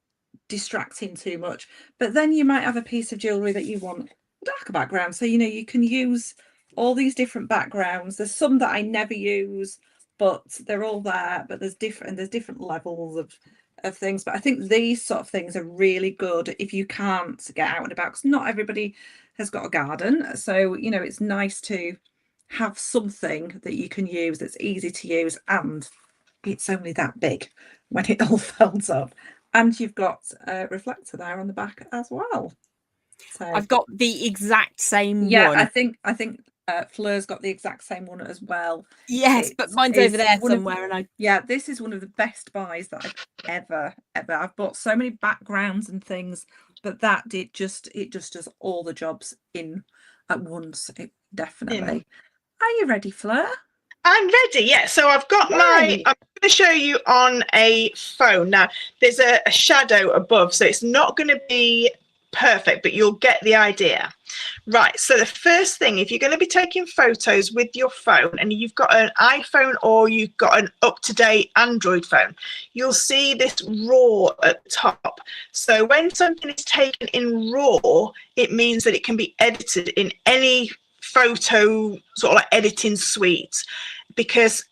A: distracting too much. But then you might have a piece of jewelry that you want darker background, so you can use all these different backgrounds. There's some that I never use, but they're all there, but there's different levels of things. But I think these sort of things are really good if you can't get out and about, because not everybody has got a garden. So it's nice to have something that you can use that's easy to use, and it's only that big when it all folds up. And you've got a reflector there on the back as well. So
C: I've got the exact same one.
A: I think Fleur's got the exact same one as well.
C: Yes, but mine's over there somewhere, and
A: this is one of the best buys that I've ever. I've bought so many backgrounds and things, but that it just does all the jobs in at once. It definitely. Are you ready, Fleur?
B: I'm ready, yeah. So I've got I'm going to show you on a phone. Now, there's a shadow above, so it's not going to be perfect, but you'll get the idea. Right, so the first thing, if you're going to be taking photos with your phone and you've got an iPhone or you've got an up-to-date Android phone, you'll see this RAW at the top. So when something is taken in RAW, it means that it can be edited in any photo sort of like editing suite, because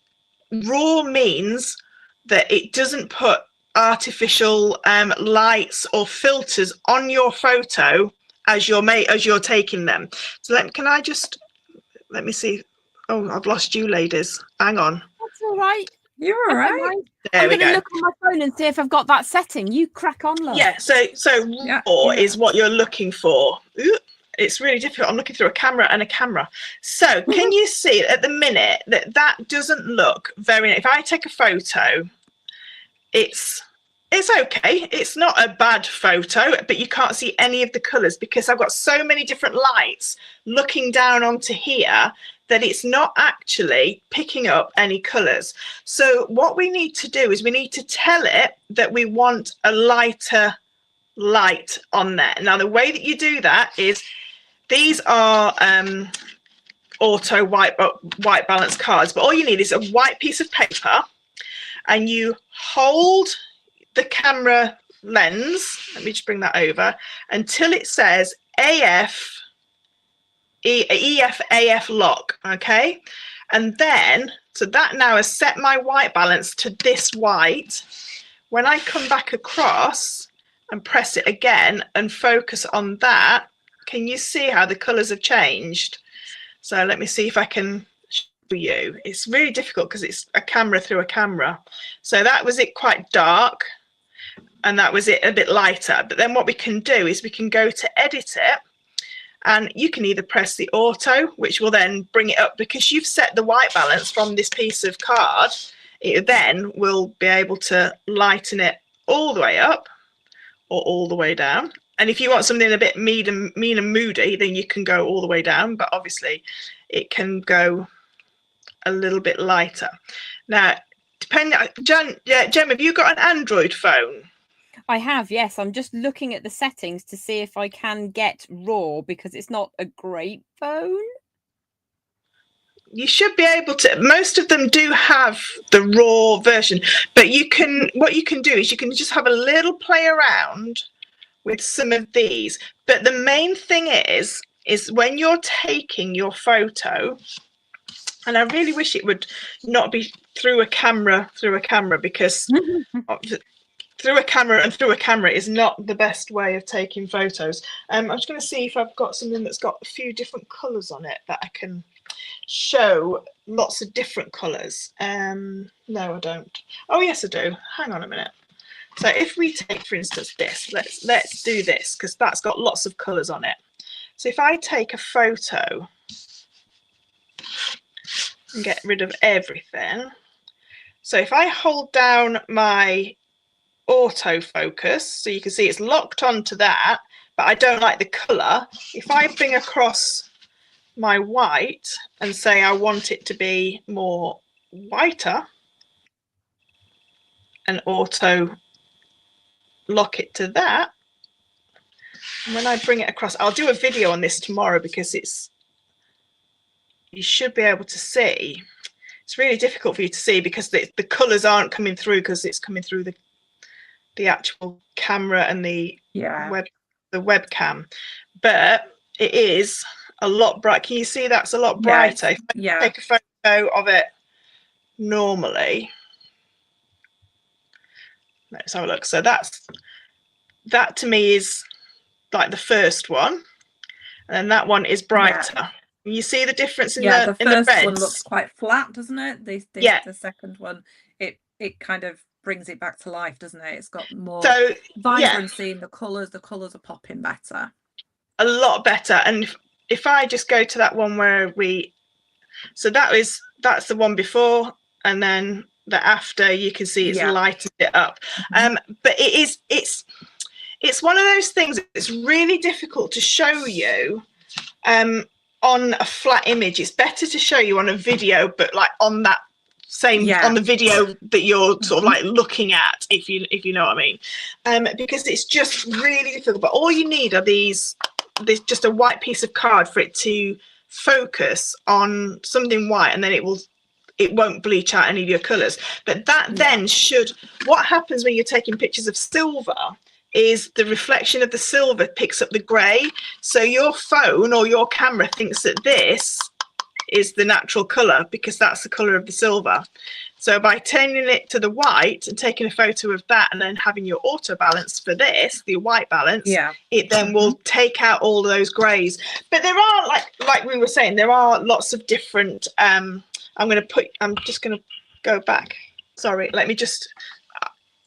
B: RAW means that it doesn't put artificial lights or filters on your photo as you're taking them. So let me see. Oh, I've lost you, ladies. Hang on.
C: That's all right.
A: You're all right.
B: There we go.
C: I'm going to look on my phone and see if I've got that setting. You crack on, love.
B: Yeah. So RAW is what you're looking for. Ooh, it's really difficult. I'm looking through a camera and a camera. So can you see at the minute that doesn't look very. If I take a photo, it's okay. It's not a bad photo, but you can't see any of the colours because I've got so many different lights looking down onto here that it's not actually picking up any colours. So what we need to do is we need to tell it that we want a lighter light on there. Now, the way that you do that is these are auto white balance cards, but all you need is a white piece of paper and you hold the camera lens, let me just bring that over, until it says AF lock, okay? And then, so that now has set my white balance to this white. When I come back across and press it again and focus on that, can you see how the colours have changed? So let me see if I can show you. It's really difficult because it's a camera through a camera. So that was it, quite dark. And that was it, a bit lighter. But then what we can do is we can go to edit it, and you can either press the auto, which will then bring it up because you've set the white balance from this piece of card. It then will be able to lighten it all the way up or all the way down. And if you want something a bit mean and moody, then you can go all the way down, but obviously it can go a little bit lighter. Now, Jem, have you got an Android phone?
C: I have, yes. I'm just looking at the settings to see if I can get RAW because it's not a great phone.
B: You should be able to. Most of them do have the RAW version, but what you can do is you can just have a little play around with some of these. But the main thing is when you're taking your photo, and I really wish it would not be through a camera because through a camera is not the best way of taking photos. I'm just going to see if I've got something that's got a few different colours on it that I can show, lots of different colours. No, I don't. Oh, yes, I do. Hang on a minute. So if we take, for instance, this, let's do this because that's got lots of colours on it. So if I take a photo and get rid of everything. So if I hold down my autofocus, so you can see it's locked onto that, but I don't like the colour. If I bring across my white and say I want it to be more whiter and auto lock it to that, and when I bring it across, I'll do a video on this tomorrow because you should be able to see. It's really difficult for you to see because the colours aren't coming through because it's coming through the actual camera and the webcam, but it is a lot bright. Can you see that's a lot brighter?
A: Yeah.
B: If I take a photo of it normally, let's have a look. So that to me is like the first one, and then that one is brighter. Yeah. You see the difference in the
A: first one looks quite flat, doesn't it? The second one, it kind of brings it back to life, doesn't it? It's got more vibrancy in the colours. The colours are popping better.
B: A lot better. And if I just go to that one where so that's the one before, and then the after, you can see it's lightened it up. But it's one of those things, it's really difficult to show you on a flat image. It's better to show you on a video, but like on that same on the video that you're sort of like looking at, if you know what I mean, because it's just really difficult. But all you need are there's just a white piece of card for it to focus on something white, and then it won't bleach out any of your colors. But that then what happens when you're taking pictures of silver is the reflection of the silver picks up the gray, so your phone or your camera thinks that this is the natural color because that's the color of the silver. So by turning it to the white and taking a photo of that, and then having your auto balance for this, the white balance, it then will take out all those grays. But there are, like we were saying, there are lots of different I'm just gonna go back. Sorry,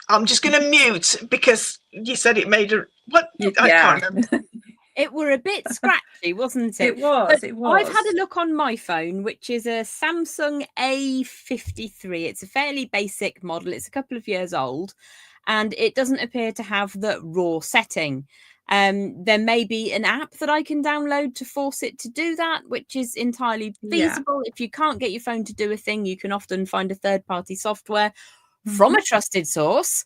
B: I'm just gonna mute because you said it made I can't remember.
C: It were a bit scratchy, wasn't it?
A: It was.
C: I've had a look on my phone, which is a Samsung A53. It's a fairly basic model. It's a couple of years old, and it doesn't appear to have the RAW setting. There may be an app that I can download to force it to do that, which is entirely feasible. If you can't get your phone to do a thing, you can often find a third-party software from a trusted source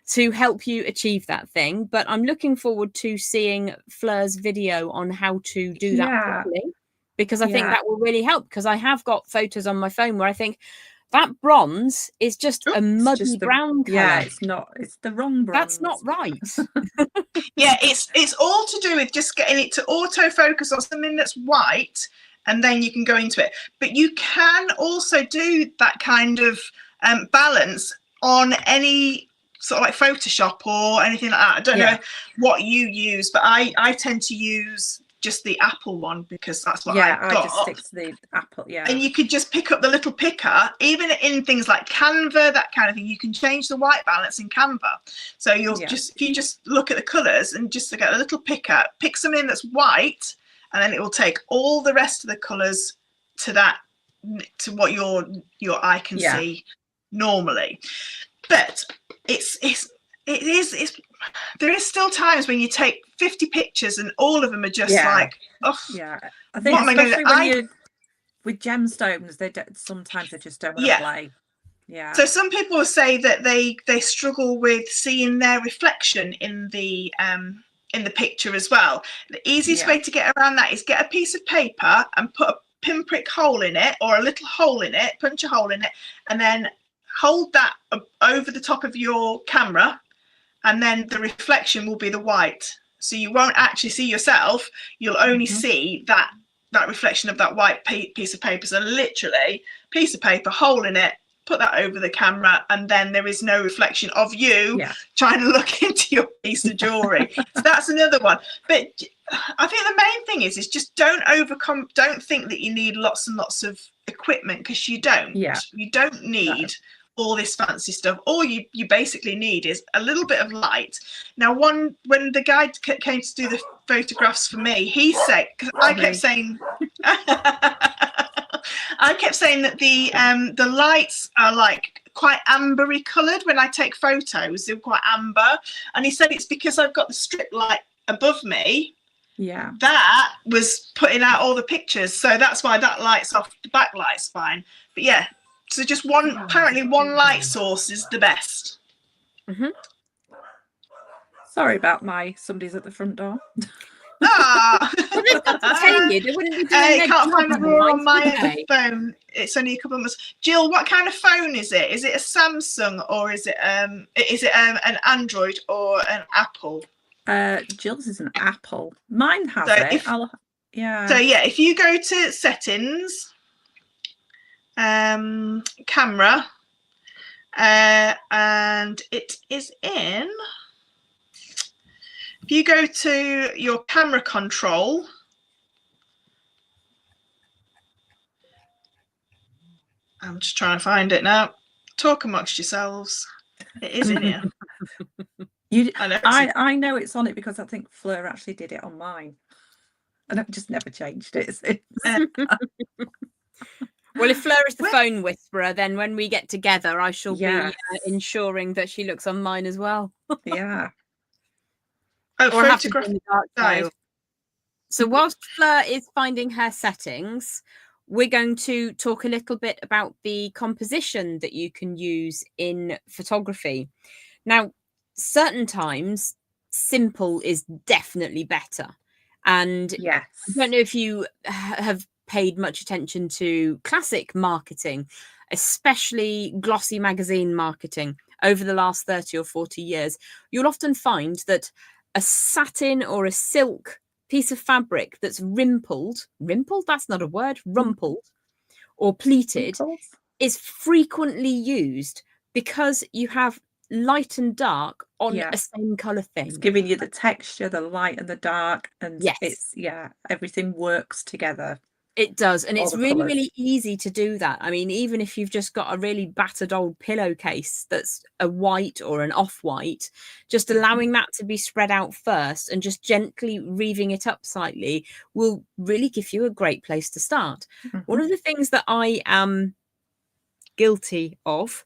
C: to help you achieve that thing. But I'm looking forward to seeing Fleur's video on how to do that properly, because I think that will really help, because I have got photos on my phone where I think that bronze is just a muddy brown colour.
A: Yeah, it's the wrong bronze.
C: That's not right.
B: It's all to do with just getting it to autofocus on something that's white, and then you can go into it. But you can also do that kind of balance on any sort of like Photoshop or anything like that. I don't know what you use, but I tend to use just the Apple one because that's what I've got.
A: I just stick to the Apple.
B: And you could just pick up the little picker, even in things like Canva, that kind of thing. You can change the white balance in Canva. So you'll if you just look at the colors and just get a little picker, pick something that's white, and then it will take all the rest of the colors to what your eye can see normally. But there is still times when you take 50 pictures and all of them are just like, oh
A: I think especially when you with gemstones, sometimes they just don't want to play.
B: So some people will say that they struggle with seeing their reflection in the picture as well. The easiest way to get around that is get a piece of paper and put a pinprick hole in it, or a little hole in it, punch a hole in it, and then hold that over the top of your camera, and then the reflection will be the white. So you won't actually see yourself, you'll only see that reflection of that white piece of paper. So literally, piece of paper, hole in it, put that over the camera, and then there is no reflection of you trying to look into your piece of jewelry. So that's another one. But I think the main thing is just don't think that you need lots and lots of equipment, because you don't. You don't need all this fancy stuff. All you basically need is a little bit of light. Now, when the guy came to do the photographs for me, he said, because I kept saying that the lights are like quite ambery coloured when I take photos. They're quite amber, and he said it's because I've got the strip light above me. That was putting out all the pictures, so that's why that light's off. The backlight's fine, but so just apparently one light source is the best.
A: Sorry about somebody's at the front door.
C: They've got to tell you, they wouldn't be doing
B: I can't find the RAW on my phone. It's only a couple of months. Jill, what kind of phone is it? Is it a Samsung, or is it an Android or an Apple?
A: Jill's is an Apple. Mine has it. So
B: if you go to settings, camera, and it is in. If you go to your camera control, I'm just trying to find it now. Talk amongst yourselves. It is in here.
A: I know it's on it because I think Fleur actually did it on mine. and I've just never changed it since.
C: Well, if Fleur is the phone whisperer, then when we get together, I shall be ensuring that she looks on mine as well.
A: Yeah.
B: Oh,
C: Or have to
B: photograph
C: be in the dark
B: style.
C: side. So whilst Fleur is finding her settings, we're going to talk a little bit about the composition that you can use in photography. Now, certain times, simple is definitely better. And
A: Yes.
C: I don't know if you have paid much attention to classic marketing, especially glossy magazine marketing over the last 30 or 40 years. You'll often find that a satin or a silk piece of fabric that's rumpled, that's not a word, rumpled or pleated, is frequently used because you have light and dark on a same colour thing.
A: It's giving you the texture, the light and the dark, and it's everything works together.
C: It does, and it's really, really easy to do that. I mean, even if you've just got a really battered old pillowcase that's a white or an off-white, just allowing that to be spread out first and just gently reeving it up slightly will really give you a great place to start. One of the things that I am guilty of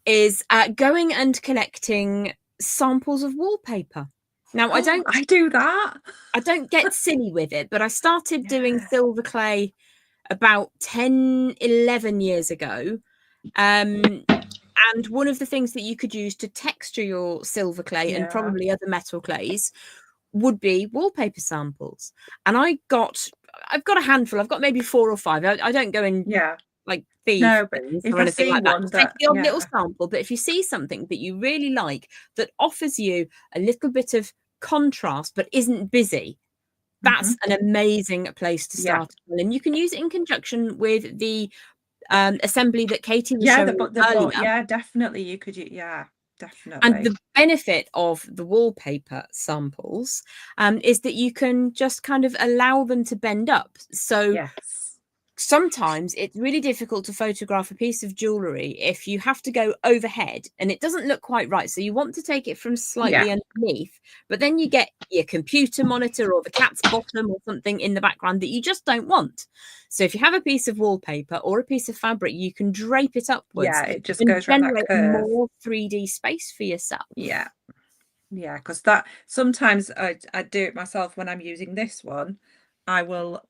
C: is going and collecting samples of wallpaper. Now, I
A: do that.
C: I don't get silly with it, but I started doing silver clay about 10, 11 years ago. And one of the things that you could use to texture your silver clay and probably other metal clays would be wallpaper samples. And I've got a handful. I've got maybe 4 or 5. I don't go in like thief or anything like that. Take the odd little sample, but if you see something that you really like that offers you a little bit of contrast but isn't busy, that's an amazing place to start. And you can use it in conjunction with the assembly that Katie was showing earlier.
A: Definitely you could. Definitely.
C: And the benefit of the wallpaper samples is that you can just kind of allow them to bend up. So sometimes it's really difficult to photograph a piece of jewellery if you have to go overhead and it doesn't look quite right. So you want to take it from slightly underneath, but then you get your computer monitor or the cat's bottom or something in the background that you just don't want. So if you have a piece of wallpaper or a piece of fabric, you can drape it upwards.
A: It just goes around that curve.
C: More 3D space for yourself.
A: Yeah, because that sometimes I do it myself when I'm using this one. I will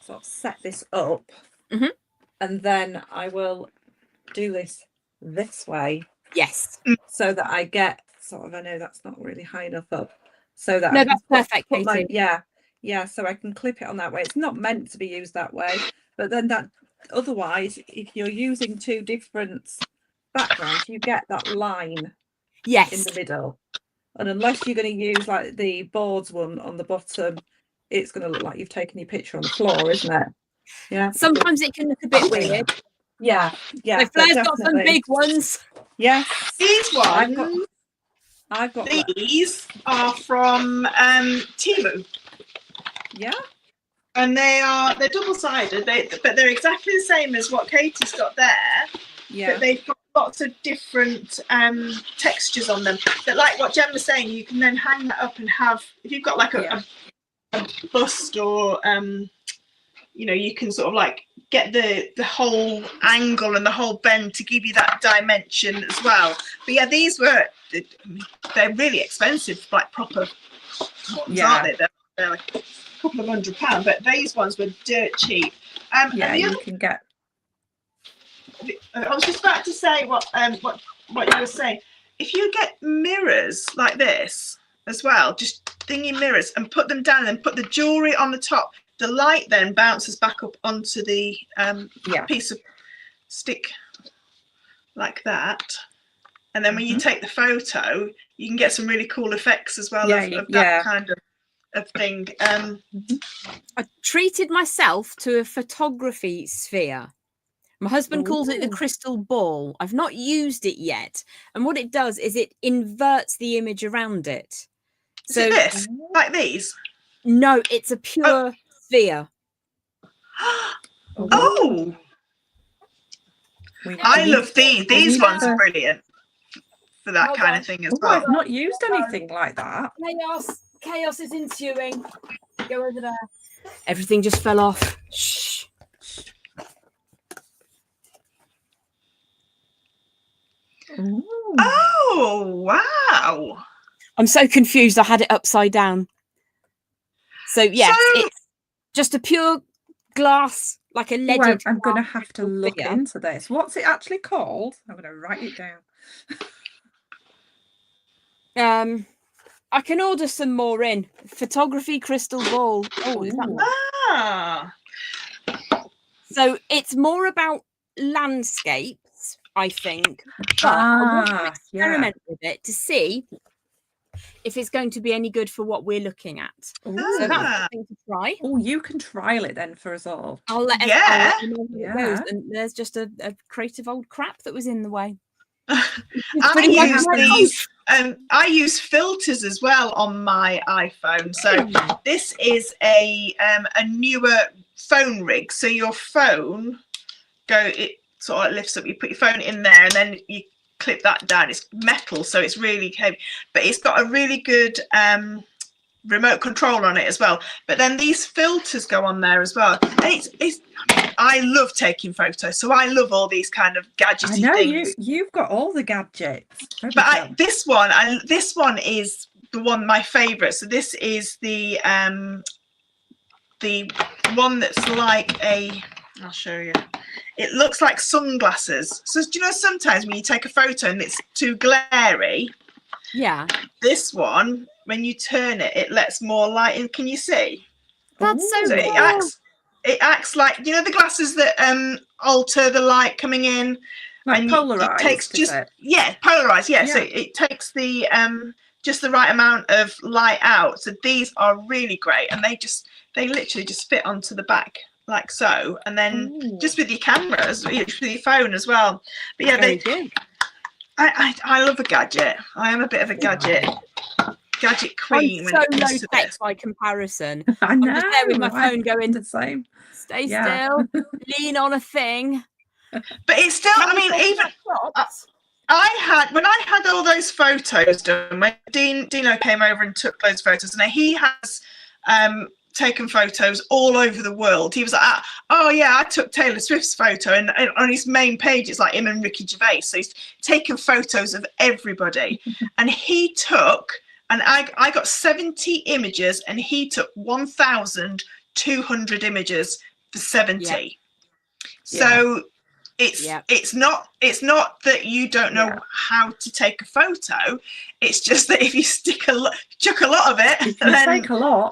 A: sort of set this up and then I will do this way.
C: Yes.
A: So that I get sort of, I know that's not really high enough up. So that
C: that's perfect, Katie.
A: So I can clip it on that way. It's not meant to be used that way, but then otherwise, if you're using 2 different backgrounds, you get that line in the middle. And unless you're going to use like the boards one on the bottom, it's going to look like you've taken your picture on the floor, isn't it? Yeah.
C: Sometimes it can look a bit weird.
A: Yeah.
C: So Fleur's got some big ones.
A: Yes.
B: These ones.
A: I've got
B: these are from Temu.
A: Yeah.
B: And they're double-sided, but they're exactly the same as what Katie's got there.
A: Yeah.
B: But they've got lots of different textures on them. But like what Jen was saying, you can then hang that up and have, if you've got like a bust or you can sort of like get the whole angle and the whole bend to give you that dimension as well. But these they're really expensive, like proper ones, aren't they? They're like a couple of £100, but these ones were dirt cheap.
A: You can get.
B: I was just about to say what you were saying. If you get mirrors like this as well, just thingy mirrors, and put them down and put the jewellery on the top, the light then bounces back up onto the piece of stick like that. And then when you take the photo, you can get some really cool effects as well of that kind of thing.
C: I treated myself to a photography sphere. My husband calls it the crystal ball. I've not used it yet. And what it does is it inverts the image around it.
B: Is it this? Like these?
C: No, it's a pure sphere.
B: Oh! I love these. These ones are brilliant for that kind of thing as well.
A: I've not used anything like that.
C: Chaos. chaos is ensuing. Go over there. Everything just fell off. Shh.
A: Ooh.
B: Oh, wow.
C: I'm so confused. I had it upside down. So yes,
B: So-
C: it's just a pure glass, like a
A: Ooh,
C: leaded.
A: I'm going to have to look
C: beer.
A: into this. What's it actually called? I'm going to write it down.
C: I can order some more in. Photography crystal ball. Oh, is that
A: Ooh.
B: Ah.
C: so it's more about landscapes, I think. But I want to experiment with it to see if it's going to be any good for what we're looking at.
A: Ooh.
C: So that's something to try.
A: Oh, you can trial it then for us all.
C: I'll let you know how it goes. And there's just a creative old crap that was in the way.
B: I use filters as well on my iPhone. So this is a newer phone rig. So your phone it sort of lifts up. You put your phone in there, and then you clip that down. It's metal, so it's really heavy, but it's got a really good remote control on it as well. But then these filters go on there as well. And I love taking photos, so I love all these kind of gadgety things.
A: I know you've got all the gadgets.
B: But this one is the one my favorite. So this is the one that's like I'll show you. It looks like sunglasses. So do you know sometimes when you take a photo and it's too glary?
C: Yeah.
B: This one, when you turn it, it lets more light in. Can you see?
C: That's so
B: cool. It acts like, you know, the glasses that alter the light coming in.
A: Like
B: and
A: polarized.
B: It takes polarized. Yeah. So it takes the just the right amount of light out. So these are really great, and they literally just fit onto the back like so, and then just with your cameras, with your phone as well. But yeah, I love a gadget. I am a bit of a gadget queen.
C: I'm so low tech by comparison.
A: I know.
C: I'm just there with my phone going
A: the same.
C: Stay still, lean on a thing.
B: But it's still, I mean, even when I had all those photos done, when Dino came over and took those photos, and he has taken photos all over the world. He was like, oh yeah, I took Taylor Swift's photo, and on his main page it's like him and Ricky Gervais, so he's taken photos of everybody. And he took, and I got 70 images, and he took 1,200 images for 70. So it's not that you don't know how to take a photo. It's just that if you chuck a lot of it, then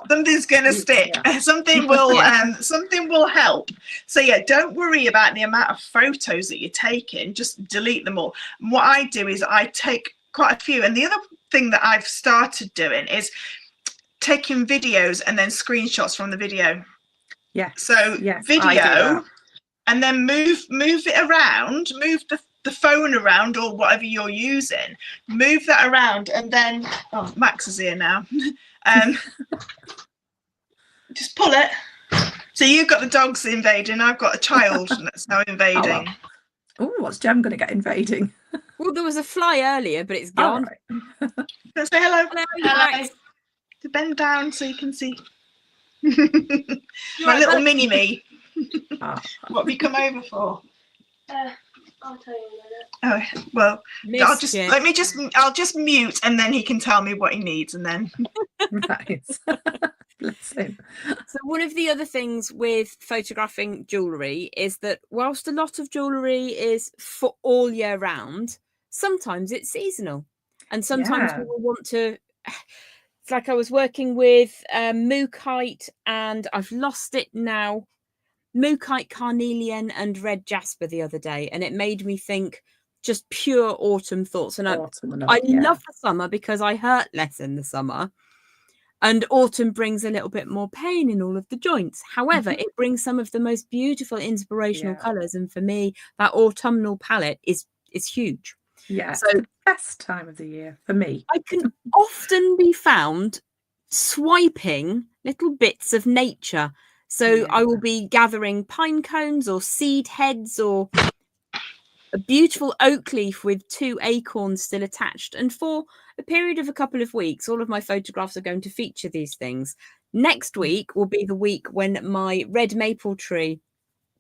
B: something's going to stick. Something will help. So yeah, don't worry about the amount of photos that you're taking. Just delete them all. And what I do is I take quite a few. And the other thing that I've started doing is taking videos and then screenshots from the video. So video. And then move it around, move the phone around, or whatever you're using, move that around, and then Max is here now. Just pull it. So you've got the dogs invading, I've got a child that's now invading.
A: Oh, what's Jem going to get invading?
C: Well, there was a fly earlier, but it's gone.
B: Right. Say hello.
C: Hello.
B: To bend down so you can see. My little mini-me. What have you come over for?
D: I'll tell you in
B: a minute. Oh well,
C: Mischief.
B: I'll just mute, and then he can tell me what he needs, and then.
A: Right. Bless him.
C: So one of the other things with photographing jewellery is that whilst a lot of jewellery is for all year round, sometimes it's seasonal, and sometimes we will want to. It's like I was working with mookaite, and I've lost it now. Mookaite, carnelian, and red jasper the other day, and it made me think just pure autumn thoughts. And I love the summer because I hurt less in the summer, and autumn brings a little bit more pain in all of the joints. However, it brings some of the most beautiful inspirational colours, and for me, that autumnal palette is huge.
A: Yeah, so it's the best time of the year for me.
C: I can often be found swiping little bits of nature. So I will be gathering pine cones or seed heads or a beautiful oak leaf with 2 acorns still attached. And for a period of a couple of weeks, all of my photographs are going to feature these things. Next week will be the week when my red maple tree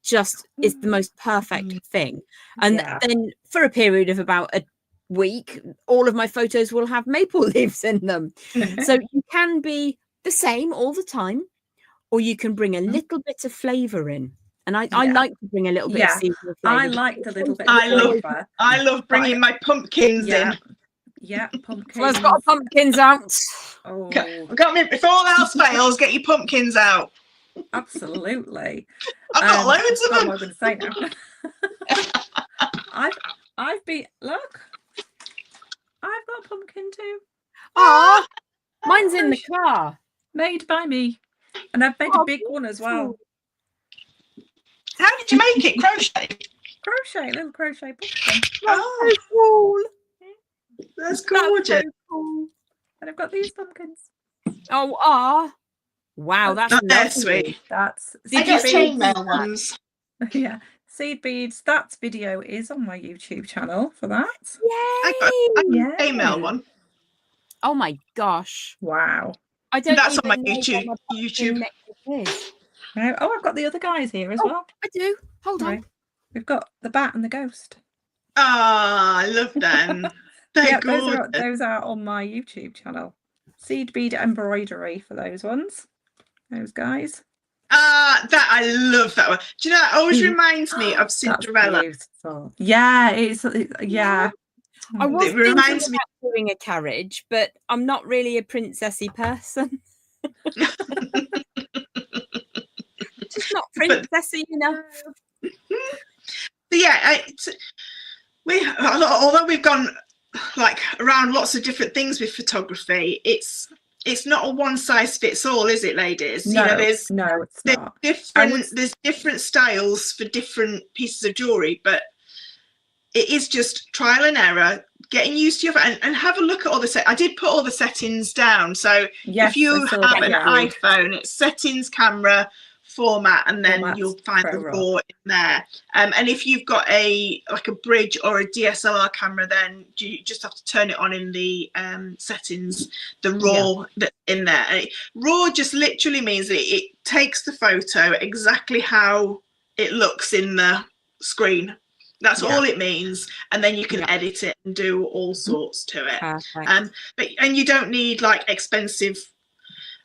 C: just is the most perfect thing. And then for a period of about a week, all of my photos will have maple leaves in them. So you can be the same all the time, or you can bring a little bit of flavour in. And I like to bring a little bit of seasonal flavour.
A: I like the little bit of flavour.
B: I love bringing my pumpkins in.
A: Yeah, pumpkins.
C: Fleurs got pumpkins out.
A: Oh,
B: if all else fails, get your pumpkins out.
A: Absolutely.
B: I've got loads of them.
A: What I'm going to say now. I've been look. I've got a pumpkin too.
C: Ah, mine's in the car.
A: Made by me, and I've made a big one as well.
B: How did you make it?
A: Crochet, little crochet pumpkin.
B: Oh,
C: so cool.
B: That's gorgeous.
C: So cool.
A: And I've got these pumpkins.
C: Oh, wow, that's
B: sweet.
A: That's
B: I get chainmail ones.
A: Yeah, seed beads. That video is on my YouTube channel for that.
B: I got a chainmail one.
C: Oh my gosh!
A: Wow.
C: I don't.
B: That's
C: even
B: on my
C: know
B: YouTube.
C: what my YouTube is.
A: Oh, I've got the other guys here as well.
C: I do. Hold on.
A: We've got the bat and the ghost.
B: Ah, I love them. They're gorgeous.
A: Those are on my YouTube channel. Seed bead embroidery for those ones. Those guys.
B: That I love that one. Do you know, it always reminds me of Cinderella.
A: Yeah, yeah.
C: I was thinking about doing a carriage, but I'm not really a princessy person. Just not princessy enough.
B: Yeah, although we've gone like around lots of different things with photography, it's not a one size fits all, is it, ladies?
A: No,
B: it's not. There's different styles for different pieces of jewelry, but it is just trial and error, getting used to your and have a look at all the I did put all the settings down. So if you have an iPhone, it's settings, camera, format, and then you'll find the raw in there. And if you've got a bridge or a DSLR camera, then you just have to turn it on in the settings, the raw that's in there. And raw just literally means that it takes the photo exactly how it looks in the screen. That's all it means, and then you can edit it and do all sorts to it. And you don't need like expensive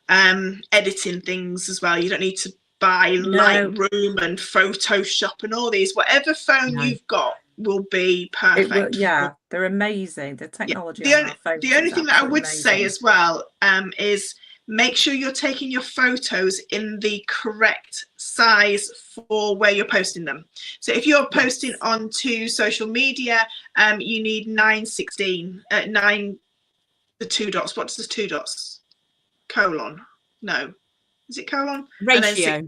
B: editing things as well. You don't need to buy Lightroom and Photoshop and all these. Whatever phone you've got will be perfect.
A: They're amazing. The technology.
B: The only thing that I would say as well is make sure you're taking your photos in the correct size for where you're posting them. So if you're posting onto social media, you need 9:16, 9, the 2 dots. What's the 2 dots? Colon? No. Is it colon?
C: Ratio.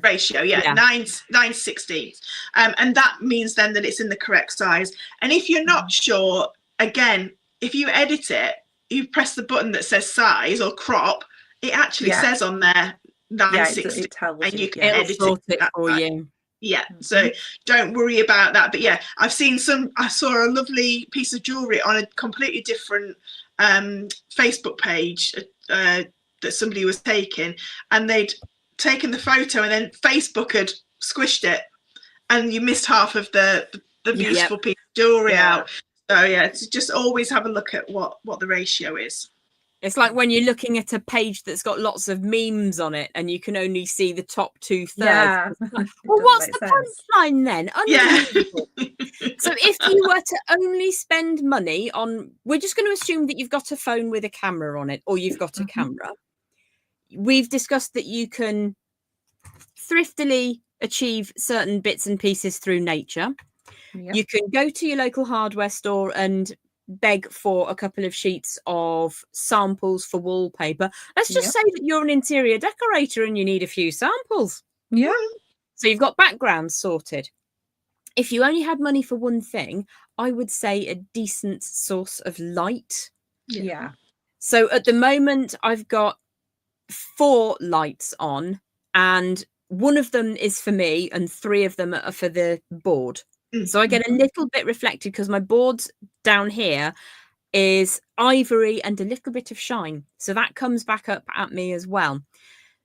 B: Ratio, 9/16. And that means then that it's in the correct size. And if you're not sure, again, if you edit it, you press the button that says size or crop, it actually says on there 9/16, and you can edit it for you. Yeah, so don't worry about that. But yeah, I saw a lovely piece of jewelry on a completely different Facebook page that somebody was taking, and they'd taken the photo and then Facebook had squished it, and you missed half of the beautiful piece of jewelry out. So yeah, just always have a look at what the ratio is.
C: It's like when you're looking at a page that's got lots of memes on it and you can only see the top 2/3.
A: Yeah.
C: Well, what's the punchline then? Unbelievable. So if you were to only spend money on, we're just going to assume that you've got a phone with a camera on it, or you've got a camera. We've discussed that you can thriftily achieve certain bits and pieces through nature. Yep. You can go to your local hardware store and beg for a couple of sheets of samples for wallpaper. Let's just say that you're an interior decorator and you need a few samples.
A: Yeah.
C: So you've got backgrounds sorted. If you only had money for one thing, I would say a decent source of light.
A: Yeah.
C: So at the moment, I've got 4 lights on, and one of them is for me and 3 of them are for the board. So I get a little bit reflected because my boards down here is ivory and a little bit of shine. So that comes back up at me as well.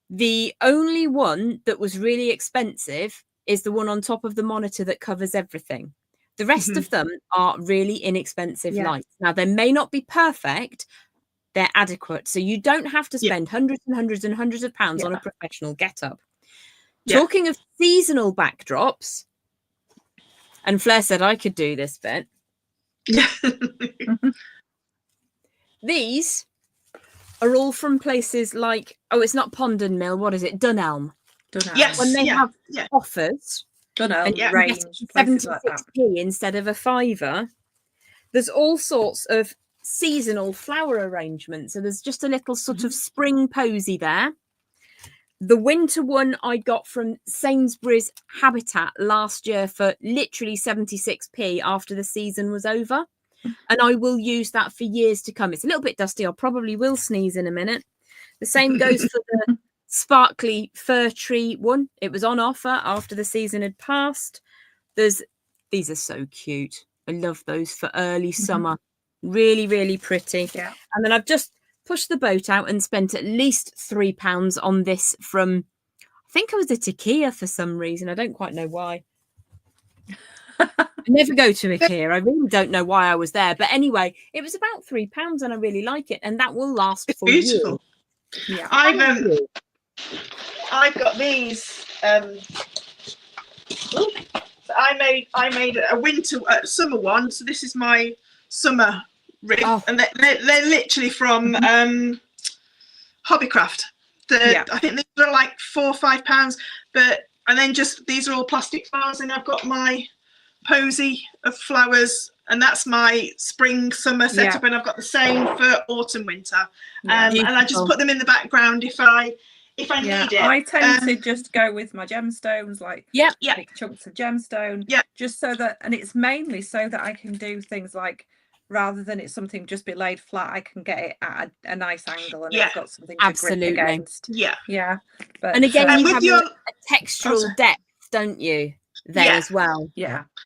C: The only one that was really expensive is the one on top of the monitor that covers everything. The rest of them are really inexpensive lights. Now, they may not be perfect. They're adequate. So you don't have to spend hundreds and hundreds and hundreds of pounds on a professional get-up. Talking of seasonal backdrops, and Fleur said I could do this bit. These are all from places like, oh, it's not Pond and Mill. What is it? Dunelm.
B: Yes.
C: When they have offers,
A: Dunelm range, places like that.
C: 76p instead of a £5, there's all sorts of seasonal flower arrangements. So there's just a little sort of spring posy there. The winter one I got from Sainsbury's Habitat last year for literally 76p after the season was over. And I will use that for years to come. It's a little bit dusty. I probably will sneeze in a minute. The same goes for the sparkly fir tree one. It was on offer after the season had passed. These are so cute. I love those for early summer. Really, really pretty. Yeah. And then I've just pushed the boat out and spent at least £3 on this from, I think I was at IKEA for some reason. I don't quite know why. I never go to IKEA. I really don't know why I was there. But anyway, it was about £3 and I really like it. And that will last for
B: beautiful.
C: Years. Yeah.
B: I've got these. So I made a summer one. So this is my summer rig. And they're literally from Hobbycraft. I think these are like £4 or £5. And then just these are all plastic flowers. And I've got my posy of flowers, and that's my spring summer setup. And I've got the same for autumn winter. And I just put them in the background if I need it.
A: I tend to just go with my gemstones, like big chunks of gemstone, just so that, and it's mainly so that I can do things like, rather than it's something just be laid flat, I can get it at a nice angle and it's got something to grip against. But,
C: and again, you have a textural depth, don't you, there as well?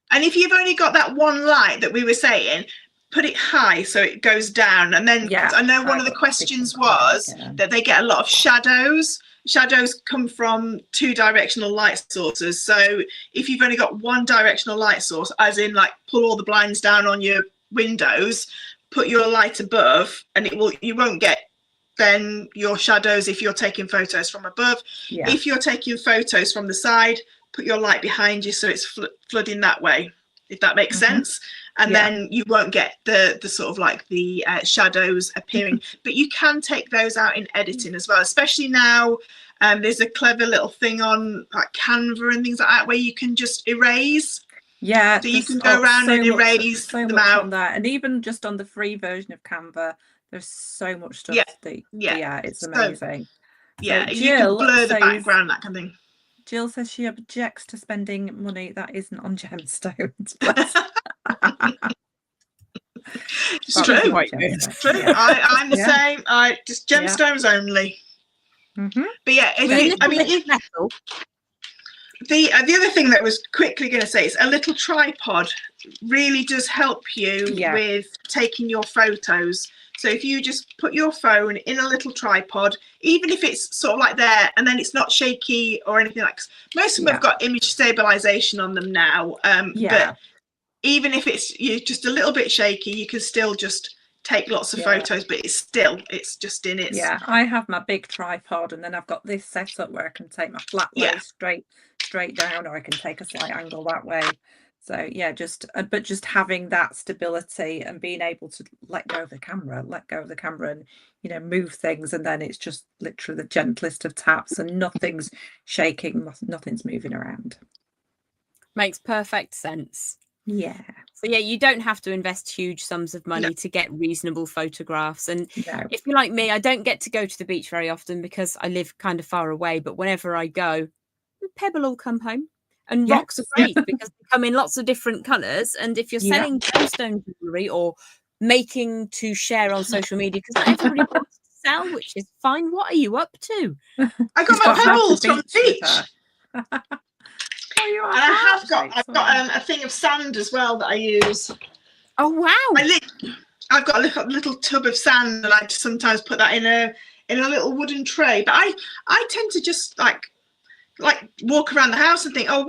B: And if you've only got that one light that we were saying, put it high so it goes down. And then I know one of the questions was that they get a lot of shadows. Shadows come from 2 directional light sources. So if you've only got 1 directional light source, as in like pull all the blinds down on your windows, put your light above, and you won't get then your shadows if you're taking photos from above. If you're taking photos from the side, put your light behind you so it's flooding that way, if that makes sense. And then you won't get the sort of like the shadows appearing. But you can take those out in editing as well, especially now. There's a clever little thing on like Canva and things like that where you can just erase. So you can go around and erase them out
A: on that. And even just on the free version of Canva, there's so much stuff that it's amazing.
B: So you can blur the background, that kind of thing.
A: Jill says she objects to spending money that isn't on gemstones.
B: It's true. It's true. I'm the same. I just gemstones only. But the other thing that I was quickly going to say is a little tripod really does help you with taking your photos. So if you just put your phone in a little tripod, even if it's sort of like there and then it's not shaky or anything like that. Most of them have got image stabilization on them now. But even if it's just a little bit shaky, you can still just take lots of photos, but it's just in its...
A: I have my big tripod and then I've got this set up where I can take my flat low straight down, or I can take a slight angle that way. So just having that stability and being able to let go of the camera and move things, and then it's just literally the gentlest of taps and nothing's shaking, nothing's moving around.
C: Makes perfect sense.
A: So
C: you don't have to invest huge sums of money to get reasonable photographs. And if you're like me, I don't get to go to the beach very often because I live kind of far away, but whenever I go, Pebble will come home. And rocks are great because they come in lots of different colours. And if you're selling gemstone jewellery or making to share on social media, because not everybody wants to sell, which is fine. What are you up to?
B: I got my pebbles from the beach.
A: you are.
B: And I've got
A: Sorry.
B: a thing of sand as well that I use.
C: Oh wow!
B: I've got a little tub of sand, and I just sometimes put that in a little wooden tray. But I tend to just like walk around the house and think, oh,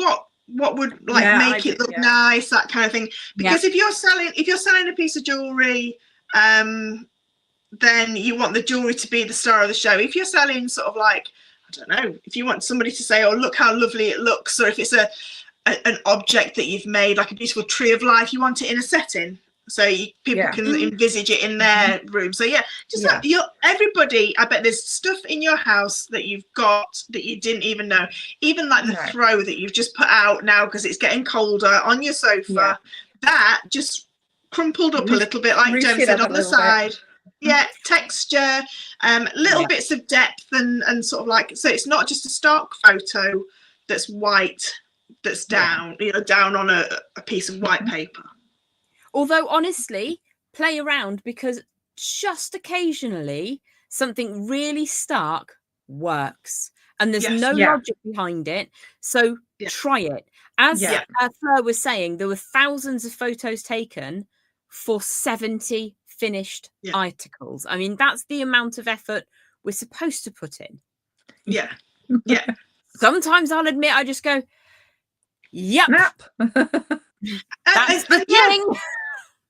B: what would make it look nice, that kind of thing. Because if you're selling a piece of jewelry, then you want the jewelry to be the star of the show. If you're selling sort of like, I don't know, if you want somebody to say, oh, look how lovely it looks, or if it's an object that you've made, like a beautiful tree of life, you want it in a setting. So people can envisage it in their room. So everybody, I bet there's stuff in your house that you've got that you didn't even know. Even like the throw that you've just put out now because it's getting colder on your sofa, that just crumpled up a little bit, like Jem said, on the side. Yeah, texture, little bits of depth and sort of like, so it's not just a stock photo that's white, that's down, down on a piece of white paper.
C: Although, honestly, play around, because just occasionally something really stark works and there's no logic behind it. So try it. As Fleur was saying, there were thousands of photos taken for 70 finished articles. I mean, that's the amount of effort we're supposed to put in.
B: Yeah.
C: Sometimes I'll admit I just go, yep. That's the thing.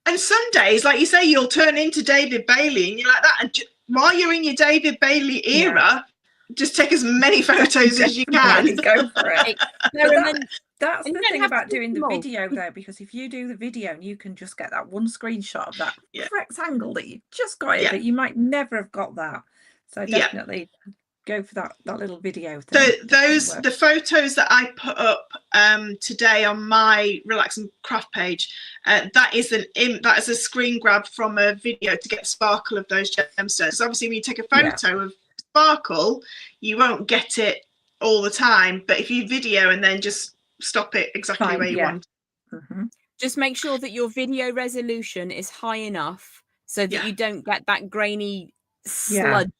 B: And some days, like you say, you'll turn into David Bailey and you're like that. And while you're in your David Bailey era, just take as many photos as you can.
A: Go for it. That's the thing about doing the video, though, because if you do the video and you can just get that one screenshot of that correct angle that you've just got it, that you might never have got that. So definitely go for that little video thing.
B: So the photos that I put up today on my Relax and Craft page, that is a screen grab from a video to get the sparkle of those gemstones. So obviously when you take a photo of sparkle, you won't get it all the time, but if you video and then just stop it exactly where you want.
C: Just make sure that your video resolution is high enough so that you don't get that grainy sludge,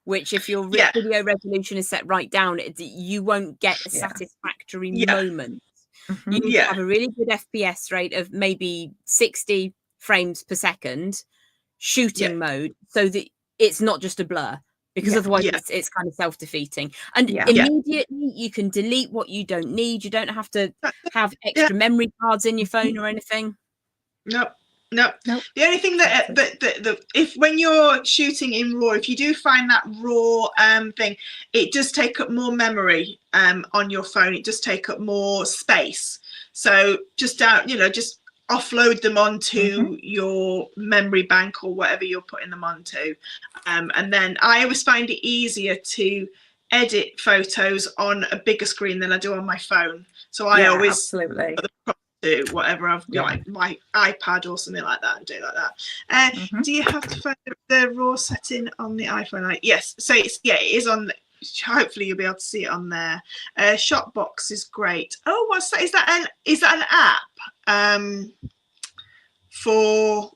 C: which if your video resolution is set right down, you won't get a satisfactory moment. You need to have a really good FPS rate of maybe 60 frames per second shooting mode, so that it's not just a blur, because otherwise it's kind of self-defeating. And immediately you can delete what you don't need. You don't have to have extra memory cards in your phone or anything.
B: Nope. The only thing that if when you're shooting in RAW, if you do find that RAW thing, it does take up more memory on your phone. It does take up more space. So just offload them onto your memory bank or whatever you're putting them onto. And then I always find it easier to edit photos on a bigger screen than I do on my phone. So I always do whatever I've got, like my iPad or something like that, and do like that. Do you have to find the RAW setting on the iPhone? Yes. So it is on. Hopefully you'll be able to see it on there. Shotbox is great. Oh, what's that? Is that an app for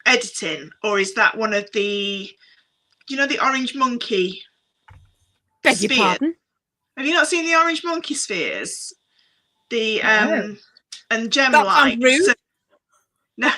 B: editing, or is that one of the, the orange monkey?
C: Beg your pardon?
B: Have you not seen the orange monkey spheres? The and gem lights. No,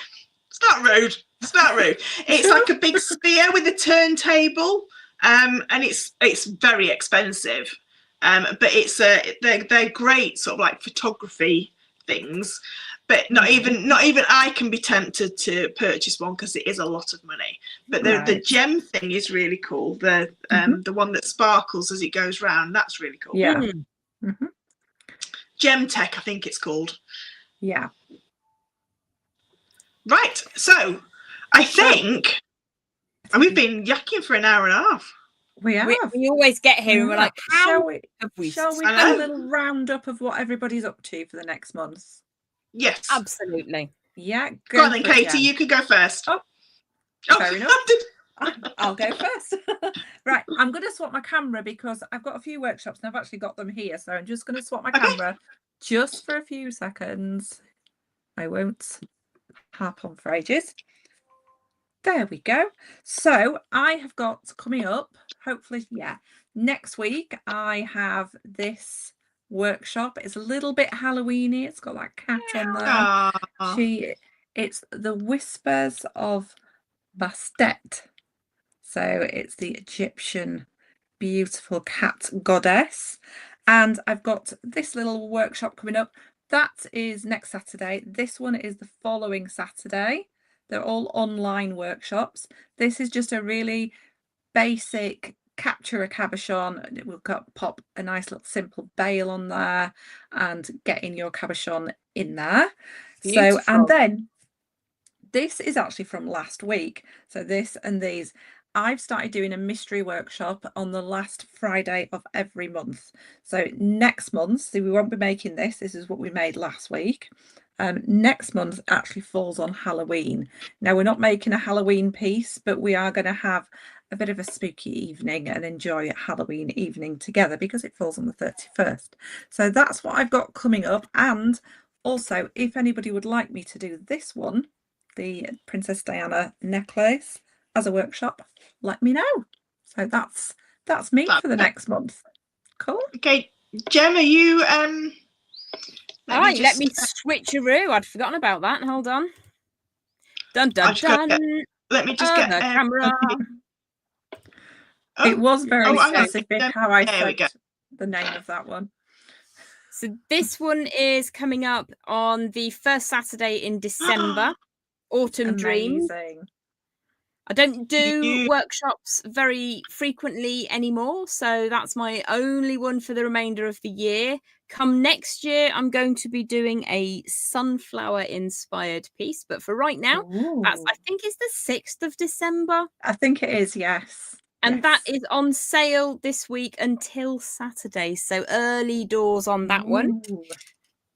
B: it's not rude. It's not rude. It's like a big sphere with a turntable, and it's very expensive. But it's they're great sort of like photography things. But not even I can be tempted to purchase one because it is a lot of money. But the gem thing is really cool. The one that sparkles as it goes round, that's really cool.
A: Yeah.
B: Gem Tech, I think it's called.
A: Yeah.
B: Right. So I think we've been yakking for an hour and a half.
A: We have.
C: We always get here and we're like,
A: shall we do a little roundup of what everybody's up to for the next month?
C: Yes. Absolutely.
A: Yeah.
B: Go on then, Katie, you could go first.
A: Oh fair enough. I'll go first. Right, I'm going to swap my camera because I've got a few workshops and I've actually got them here. So I'm just going to swap my camera just for a few seconds. I won't harp on for ages. There we go. So I have got coming up, hopefully, next week, I have this workshop. It's a little bit Halloweeny. It's got that cat on there.
B: Aw.
A: It's the Whispers of Bastet. So it's the Egyptian beautiful cat goddess. And I've got this little workshop coming up. That is next Saturday. This one is the following Saturday. They're all online workshops. This is just a really basic capture a cabochon. We'll pop a nice little simple bail on there and getting your cabochon in there.
C: Beautiful.
A: So, and then this is actually from last week. So this and these, I've started doing a mystery workshop on the last Friday of every month. So next month, so we won't be making this. This is what we made last week. Next month actually falls on Halloween. Now, we're not making a Halloween piece, but we are going to have a bit of a spooky evening and enjoy a Halloween evening together because it falls on the 31st. So that's what I've got coming up. And also, if anybody would like me to do this one, the Princess Diana necklace as a workshop, let me know. So that's me for the next month. Cool.
B: Okay, Gemma, you
C: let me switcheroo. I'd forgotten about that. Hold on. Dun dun dun.
B: Let me just get
C: the camera.
A: It was very specific how I
B: said
A: the name of that one.
C: So this one is coming up on the first Saturday in December. Autumn Dreams. I don't do workshops very frequently anymore, so that's my only one for the remainder of the year. Come next year, I'm going to be doing a sunflower-inspired piece, but for right now, that's, I think, is the 6th of December.
A: I think it is, yes.
C: And that is on sale this week until Saturday, so early doors on that one.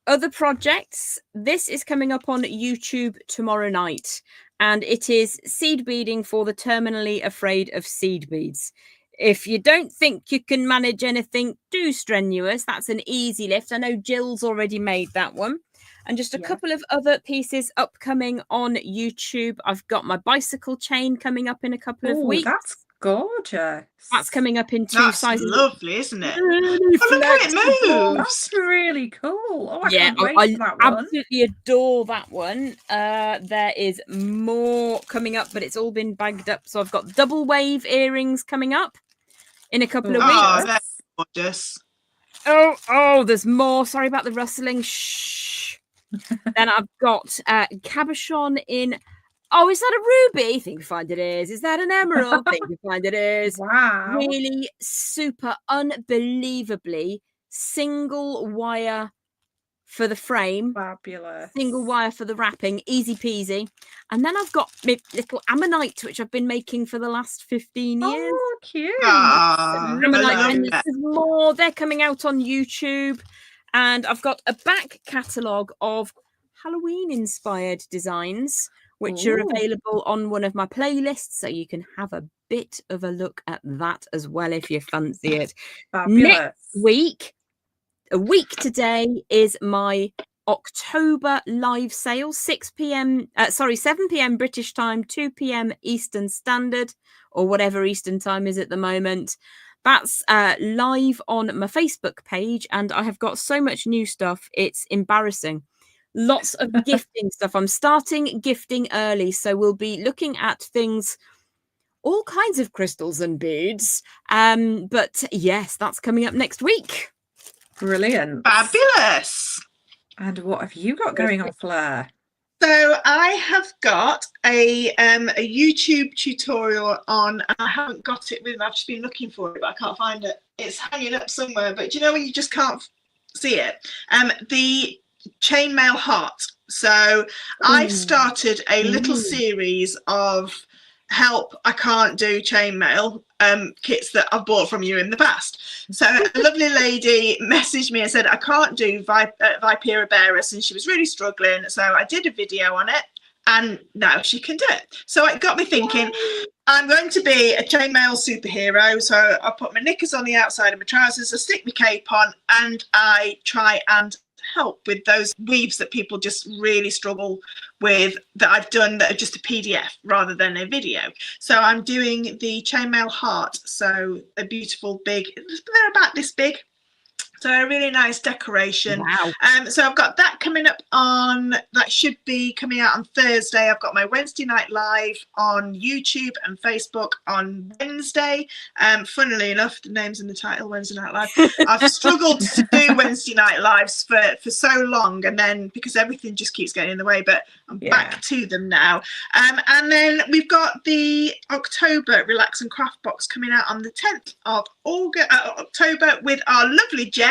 C: Other projects, this is coming up on YouTube tomorrow night, and it is seed beading for the terminally afraid of seed beads. If you don't think you can manage anything too strenuous, that's an easy lift. I know Jill's already made that one. And just a couple of other pieces upcoming on YouTube. I've got my bicycle chain coming up in a couple of weeks.
A: That's gorgeous.
C: That's coming up in 2 sizes.
B: That's lovely, isn't it? Look how it moves.
A: That's really cool. I can't wait for that one.
C: Absolutely adore that one. There is more coming up, but it's all been bagged up. So I've got double wave earrings coming up in a couple of weeks.
B: Oh, that's gorgeous.
C: Oh, there's more. Sorry about the rustling. Shh. Then I've got cabochon in. Oh, is that a ruby? Think you find it is. Is that an emerald? Think you find it is.
A: Wow.
C: Really super, unbelievably single wire for the frame.
A: Fabulous.
C: Single wire for the wrapping. Easy peasy. And then I've got my little ammonite, which I've been making for the last 15 years.
A: Oh, cute.
C: Ammonite. And there's more. They're coming out on YouTube. And I've got a back catalogue of Halloween-inspired designs, which are available on one of my playlists, so you can have a bit of a look at that as well if you fancy it.
A: Fabulous.
C: Next week, a week today, is my October live sale, 7 p.m. British time, 2 p.m. Eastern Standard, or whatever Eastern time is at the moment. That's live on my Facebook page, and I have got so much new stuff, it's embarrassing. Lots of gifting stuff. I'm starting gifting early, so we'll be looking at things, all kinds of crystals and beads. But yes, that's coming up next week.
A: Brilliant.
B: Fabulous.
A: And what have you got going on, Fleur?
B: So I have got a YouTube tutorial on, and I haven't got it with me. I've just been looking for it, but I can't find it. It's hanging up somewhere, but do you know when you just can't see it? The chainmail heart. So I've started a little series of help I can't do chainmail kits that I've bought from you in the past. So a lovely lady messaged me and said I can't do Vipera Bearus, and she was really struggling, so I did a video on it, and now she can do it. So it got me thinking, I'm going to be a chainmail superhero. So I put my knickers on the outside of my trousers, I stick my cape on, and I try and help with those weaves that people just really struggle with, that I've done that are just a PDF rather than a video. So I'm doing the chainmail heart, so a beautiful big, they're about this big. So a really nice decoration.
C: Wow.
B: So I've got that coming up on, that should be coming out on Thursday. I've got my Wednesday night live on YouTube and Facebook on Wednesday. Funnily enough, the name's in the title, Wednesday Night Live. I've struggled to do Wednesday night lives for so long, and then because everything just keeps getting in the way, but I'm back to them now. And then we've got the October Relax and Craft box coming out on the 10th of October with our lovely Gem.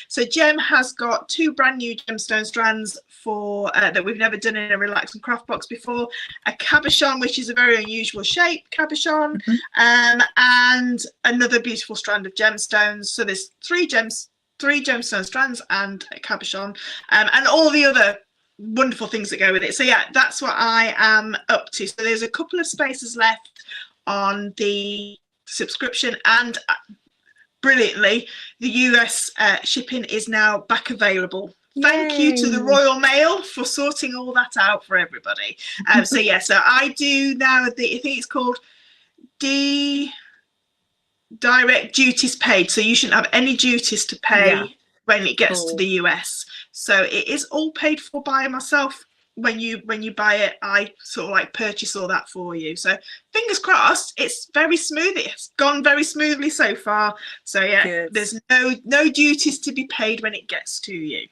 B: So Gem has got 2 brand new gemstone strands for that we've never done in a Relax and Craft box before. A cabochon, which is a very unusual shape cabochon, and another beautiful strand of gemstones. So there's 3 gemstone strands and a cabochon, and all the other wonderful things that go with it. So yeah, that's what I am up to. So there's a couple of spaces left on the subscription, and brilliantly, the US shipping is now back available. Thank you to the Royal Mail for sorting all that out for everybody. So yeah, so I do now, I think it's called direct duties paid. So you shouldn't have any duties to pay when it gets to the US. So it is all paid for by myself. When you buy it, I sort of like purchase all that for you. So fingers crossed, it's very smooth. It's gone very smoothly so far. So yeah, there's no duties to be paid when it gets to you.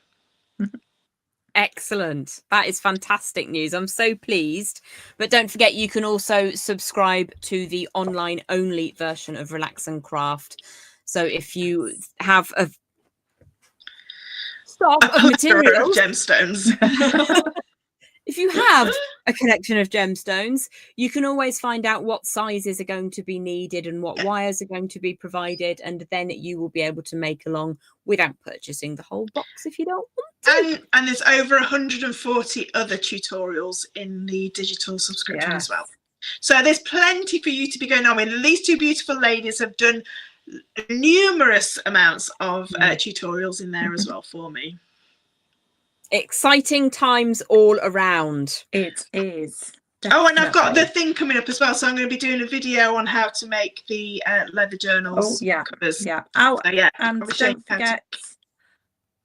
C: Excellent. That is fantastic news. I'm so pleased. But don't forget, you can also subscribe to the online only version of Relax and Craft. So if you have a stock of materials,
B: gemstones.
C: If you have a collection of gemstones, you can always find out what sizes are going to be needed and what wires are going to be provided, and then you will be able to make along without purchasing the whole box if you don't want to.
B: And there's over 140 other tutorials in the digital subscription as well. So there's plenty for you to be going on with. And these 2 beautiful ladies have done numerous amounts of tutorials in there as well for me.
C: Exciting times all around.
A: It is.
B: Definitely. Oh, and I've got the thing coming up as well. So I'm going to be doing a video on how to make the leather journals covers.
A: Yeah. And don't forget,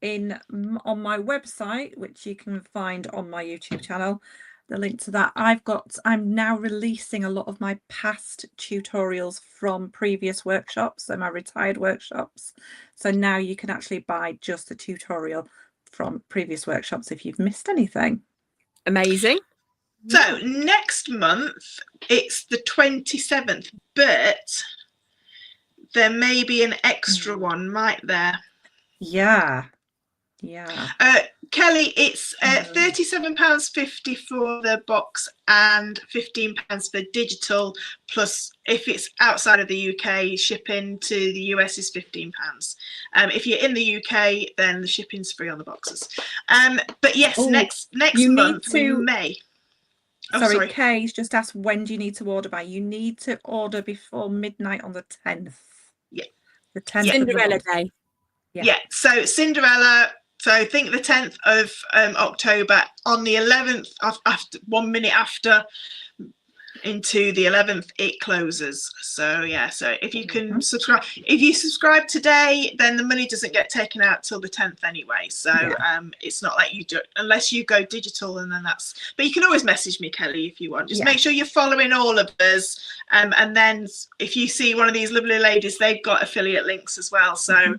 A: on my website, which you can find on my YouTube channel, the link to that, I'm now releasing a lot of my past tutorials from previous workshops, so my retired workshops. So now you can actually buy just the tutorial from previous workshops if you've missed anything.
C: Amazing.
B: So next month it's the 27th, but there may be an extra one, might there?
A: Yeah.
B: Kelly, it's £37.50 for the box and £15 for digital, plus if it's outside of the UK, shipping to the US is £15. If you're in the UK, then the shipping's free on the boxes. But yes, next month we may.
A: Sorry, Kay's just asked, when do you need to order by? You need to order before midnight on the 10th.
B: Yeah.
A: The 10th.
C: Cinderella Day.
B: Yeah. So Cinderella. So I think the 10th of October, on the 11th, after 1 minute after into the 11th, it closes. So yeah, so if you can subscribe, if you subscribe today, then the money doesn't get taken out till the 10th anyway. So it's not like you do, unless you go digital, and then that's, but you can always message me, Kelly, if you want. Just make sure you're following all of us. And then if you see one of these lovely ladies, they've got affiliate links as well. So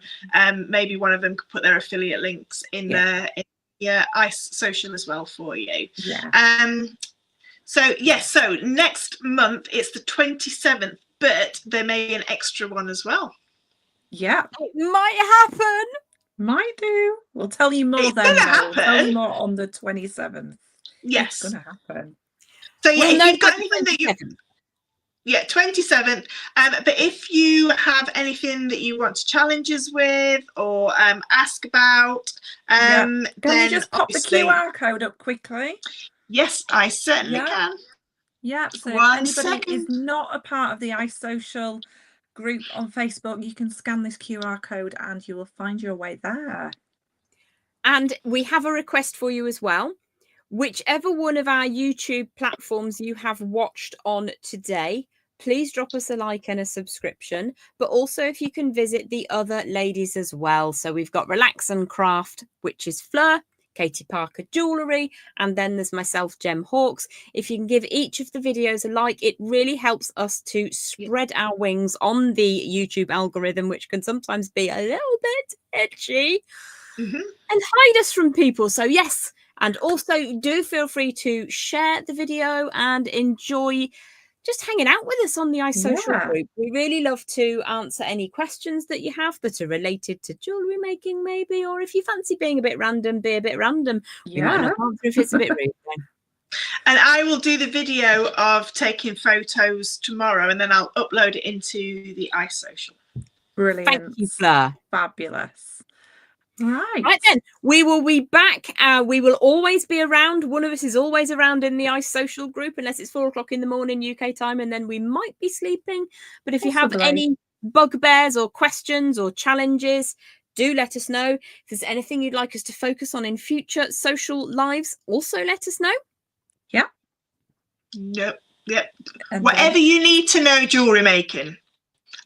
B: maybe one of them could put their affiliate links in their I.C.E social as well for you. So yes, so next month it's the 27th, but there may be an extra one as well.
A: Yeah,
C: it might happen.
A: Might do. We'll tell you more then. We'll tell you more on the 27th.
B: Yes,
A: it's going to happen.
B: So yeah, if you've got anything that you 27th. But if you have anything that you want to challenge us with or ask about,
A: can
B: then
A: you just pop the QR code up quickly?
B: Yes, I certainly can.
A: Yeah, so if anybody is not a part of the iSocial group on Facebook, you can scan this QR code and you will find your way there.
C: And we have a request for you as well. Whichever one of our YouTube platforms you have watched on today, please drop us a like and a subscription. But also, if you can visit the other ladies as well. So we've got Relax and Craft, which is Fleur, Katie Parker Jewellery, and then there's myself, Gem Hawkes. If you can give each of the videos a like, it really helps us to spread our wings on the YouTube algorithm, which can sometimes be a little bit itchy and hide us from people. So yes, and also do feel free to share the video and enjoy just hanging out with us on the I.C.E group. We really love to answer any questions that you have that are related to jewellery making, maybe, or if you fancy being a bit random, be a bit random. We might not answer if it's a bit rude then.
B: And I will do the video of taking photos tomorrow, and then I'll upload it into the iSocial.
A: Brilliant.
C: Thank you, Fleur.
A: Fabulous.
C: Right then, we will be back. We will always be around. One of us is always around in the I.C.E group, unless it's 4 o'clock in the morning UK time, and then we might be sleeping. But if you have any bugbears or questions or challenges, do let us know. If there's anything you'd like us to focus on in future social lives, also let us know.
B: Yeah. Yep. Whatever you need to know jewellery making.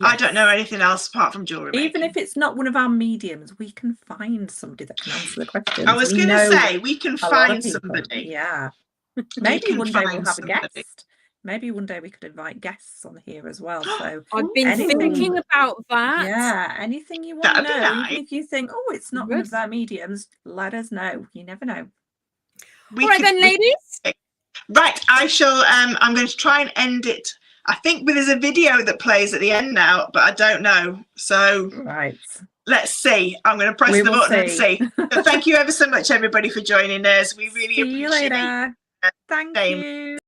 B: I don't know anything else apart from jewellery making.
A: Even if it's not one of our mediums, we can find somebody that can answer the questions.
B: I was going to say, we can find somebody.
A: Yeah. Maybe one day we'll have a guest. Maybe one day we could invite guests on here as well. So
C: I've been thinking about that.
A: Yeah, anything you want to know,
B: nice.
A: even if you think, oh, it's not one of their mediums, let us know. You never know.
C: All right then, ladies.
B: Right, I shall. I'm going to try and end it. I think there's a video that plays at the end now, but I don't know. So let's see. I'm going to press the button and see. But thank you ever so much, everybody, for joining us. We really appreciate it.
A: Thank you.